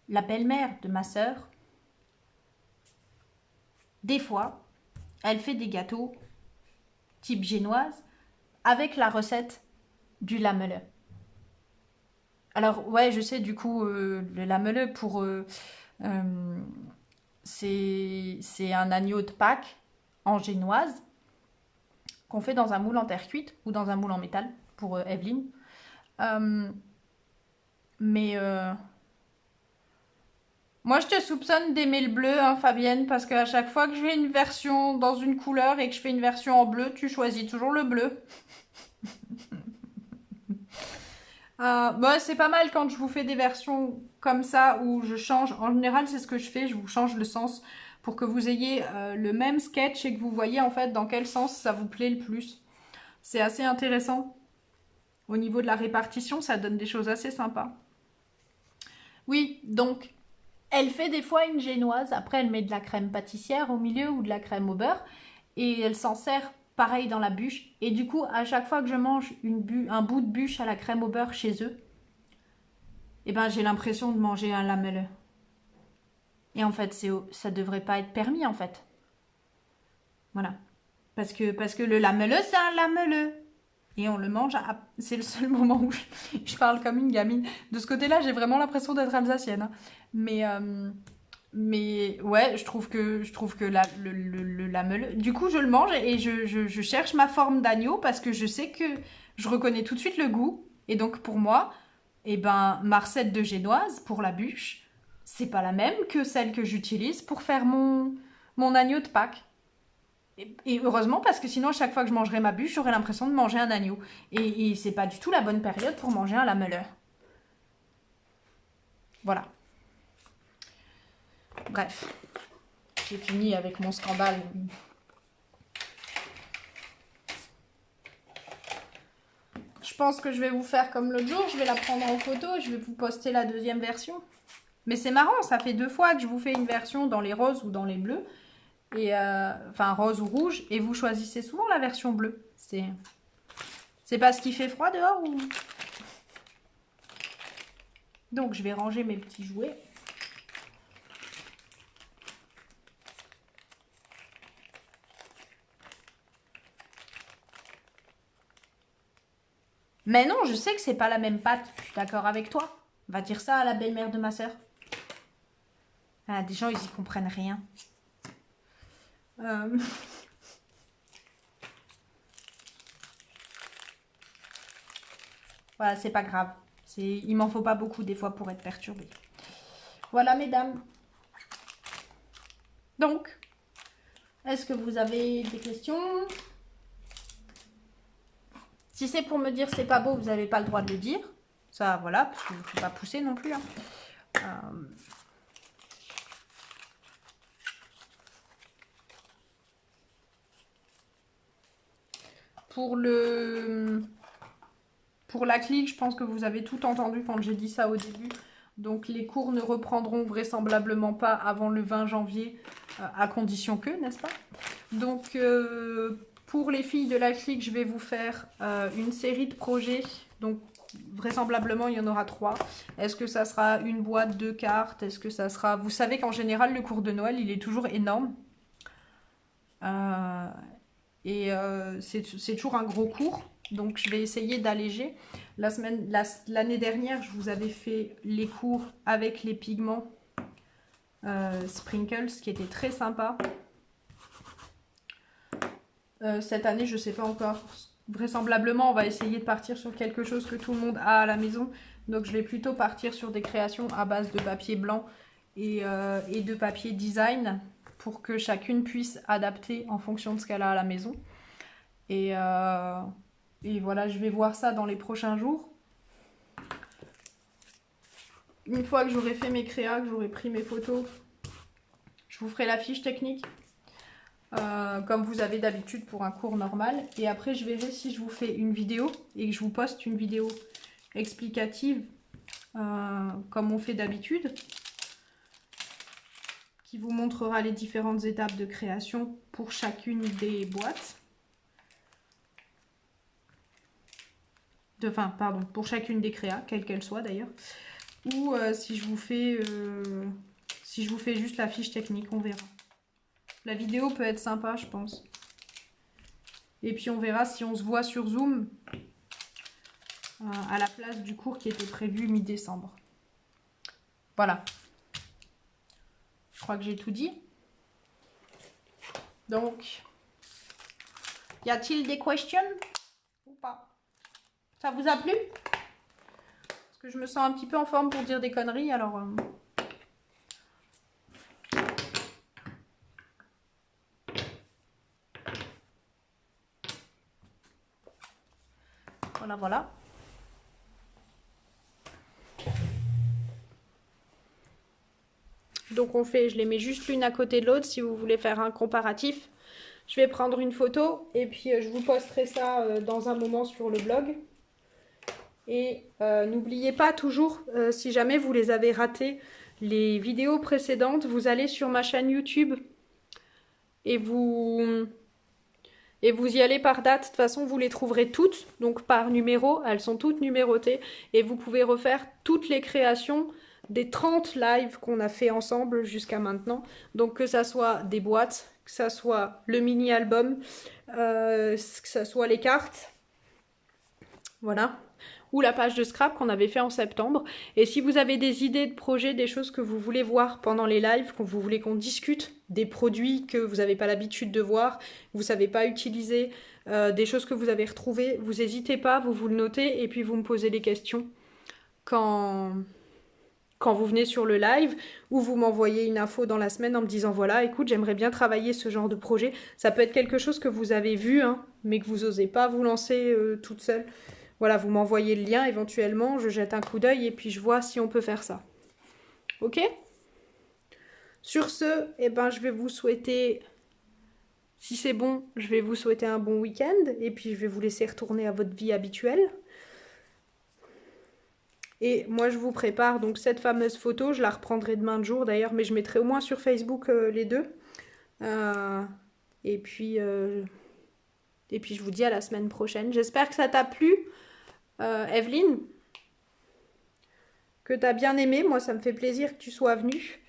La belle-mère de ma sœur, des fois, elle fait des gâteaux type génoise avec la recette du lameleux. Alors, ouais, je sais, du coup, le lameleux pour c'est un agneau de Pâques en génoise qu'on fait dans un moule en terre cuite ou dans un moule en métal pour Evelyne. Mais moi, je te soupçonne d'aimer le bleu, hein, Fabienne, parce qu'à chaque fois que je fais une version dans une couleur et que je fais une version en bleu, tu choisis toujours le bleu. Bah, c'est pas mal quand je vous fais des versions comme ça où je change. En général, c'est ce que je fais, je vous change le sens pour que vous ayez le même sketch et que vous voyez en fait dans quel sens ça vous plaît le plus. C'est assez intéressant. Au niveau de la répartition, ça donne des choses assez sympas. Oui, donc, elle fait des fois une génoise. Après, elle met de la crème pâtissière au milieu ou de la crème au beurre. Et elle s'en sert pareil dans la bûche. Et du coup, à chaque fois que je mange un bout de bûche à la crème au beurre chez eux, eh ben, j'ai l'impression de manger un lamelleux. Et en fait, ça devrait pas être permis, en fait. Voilà. Parce que le lamelleux, c'est un lamelleux. Et on le mange. C'est le seul moment où je parle comme une gamine. De ce côté-là, j'ai vraiment l'impression d'être alsacienne, hein. Mais ouais, je trouve que le lamelleux. Du coup, je le mange et je cherche ma forme d'agneau parce que je sais que je reconnais tout de suite le goût. Et donc, pour moi, eh ben, ma recette de génoise pour la bûche, c'est pas la même que celle que j'utilise pour faire mon agneau de Pâques. Et heureusement, parce que sinon, à chaque fois que je mangerais ma bûche, j'aurais l'impression de manger un agneau. Et c'est pas du tout la bonne période pour manger un lamelleur. Voilà. Bref, j'ai fini avec mon scandale. Je pense que je vais vous faire comme l'autre jour, je vais la prendre en photo, je vais vous poster la deuxième version. Mais c'est marrant, ça fait 2 fois que je vous fais une version dans les roses ou dans les bleus. Et enfin, rose ou rouge, et vous choisissez souvent la version bleue. C'est parce qu'il fait froid dehors ou... Donc, je vais ranger mes petits jouets. Mais non, je sais que c'est pas la même pâte. Je suis d'accord avec toi. Va dire ça à la belle-mère de ma soeur. Ah, des gens, ils y comprennent rien. Voilà, c'est pas grave. Il m'en faut pas beaucoup des fois pour être perturbée. Voilà, mesdames. Donc, est-ce que vous avez des questions? Si c'est pour me dire c'est pas beau, vous n'avez pas le droit de le dire. Ça, voilà, parce que je ne peux pas pousser non plus, hein. Pour la clique, je pense que vous avez tout entendu quand j'ai dit ça au début. Donc les cours ne reprendront vraisemblablement pas avant le 20 janvier, à condition que, n'est-ce pas? Donc pour les filles de la clique, je vais vous faire une série de projets. Donc vraisemblablement, il y en aura 3. Est-ce que ça sera une boîte de cartes? Est-ce que ça sera... Vous savez qu'en général, le cours de Noël, il est toujours énorme. C'est toujours un gros cours. Donc, je vais essayer d'alléger. L'année dernière, je vous avais fait les cours avec les pigments Sprinkles, qui était très sympa. Cette année, je ne sais pas encore. Vraisemblablement, on va essayer de partir sur quelque chose que tout le monde a à la maison. Donc, je vais plutôt partir sur des créations à base de papier blanc et de papier design pour que chacune puisse adapter en fonction de ce qu'elle a à la maison. Et voilà, je vais voir ça dans les prochains jours. Une fois que j'aurai fait mes créas, que j'aurai pris mes photos, je vous ferai la fiche technique. Comme vous avez d'habitude pour un cours normal. Et après, je verrai si je vous fais une vidéo et que je vous poste une vidéo explicative comme on fait d'habitude, qui vous montrera les différentes étapes de création pour chacune des boîtes. Enfin, pardon, pour chacune des créas, quelle qu'elle soit d'ailleurs. Ou si je vous fais juste la fiche technique, on verra. La vidéo peut être sympa, je pense. Et puis on verra si on se voit sur Zoom à la place du cours qui était prévu mi-décembre. Voilà. crois que j'ai tout dit. Donc, y a-t-il des questions ou pas? Ça vous a plu? Parce que je me sens un petit peu en forme pour dire des conneries, alors... Voilà, voilà. Donc on fait, je les mets juste l'une à côté de l'autre si vous voulez faire un comparatif. Je vais prendre une photo et puis je vous posterai ça dans un moment sur le blog. Et n'oubliez pas toujours, si jamais vous les avez ratées, les vidéos précédentes, vous allez sur ma chaîne YouTube et vous y allez par date. De toute façon, vous les trouverez toutes, donc par numéro, elles sont toutes numérotées. Et vous pouvez refaire toutes les créations des 30 lives qu'on a fait ensemble jusqu'à maintenant. Donc que ça soit des boîtes, que ça soit le mini-album, que ça soit les cartes, voilà, ou la page de scrap qu'on avait fait en septembre. Et si vous avez des idées de projets, des choses que vous voulez voir pendant les lives, que vous voulez qu'on discute, des produits que vous n'avez pas l'habitude de voir, que vous ne savez pas utiliser, des choses que vous avez retrouvées, vous n'hésitez pas, vous le notez et puis vous me posez des questions quand vous venez sur le live, ou vous m'envoyez une info dans la semaine en me disant voilà, écoute, j'aimerais bien travailler ce genre de projet. Ça peut être quelque chose que vous avez vu, hein, mais que vous n'osez pas vous lancer toute seule. Voilà, vous m'envoyez le lien éventuellement, je jette un coup d'œil et puis je vois si on peut faire ça. Ok? Sur ce, eh ben, je vais vous souhaiter, si c'est bon, je vais vous souhaiter un bon week-end et puis je vais vous laisser retourner à votre vie habituelle. Et moi, je vous prépare donc cette fameuse photo. Je la reprendrai demain de jour d'ailleurs, mais je mettrai au moins sur Facebook les deux. Et puis, je vous dis à la semaine prochaine. J'espère que ça t'a plu, Evelyne. Que t'as bien aimé. Moi, ça me fait plaisir que tu sois venue.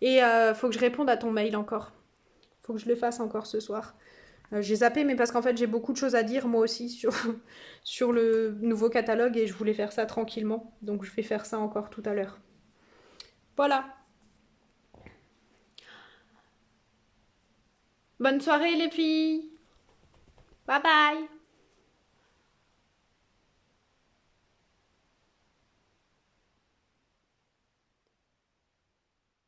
Et faut que je réponde à ton mail encore. Faut que je le fasse encore ce soir. J'ai zappé, mais parce qu'en fait, j'ai beaucoup de choses à dire moi aussi sur le nouveau catalogue et je voulais faire ça tranquillement. Donc, je vais faire ça encore tout à l'heure. Voilà. Bonne soirée les filles. Bye bye.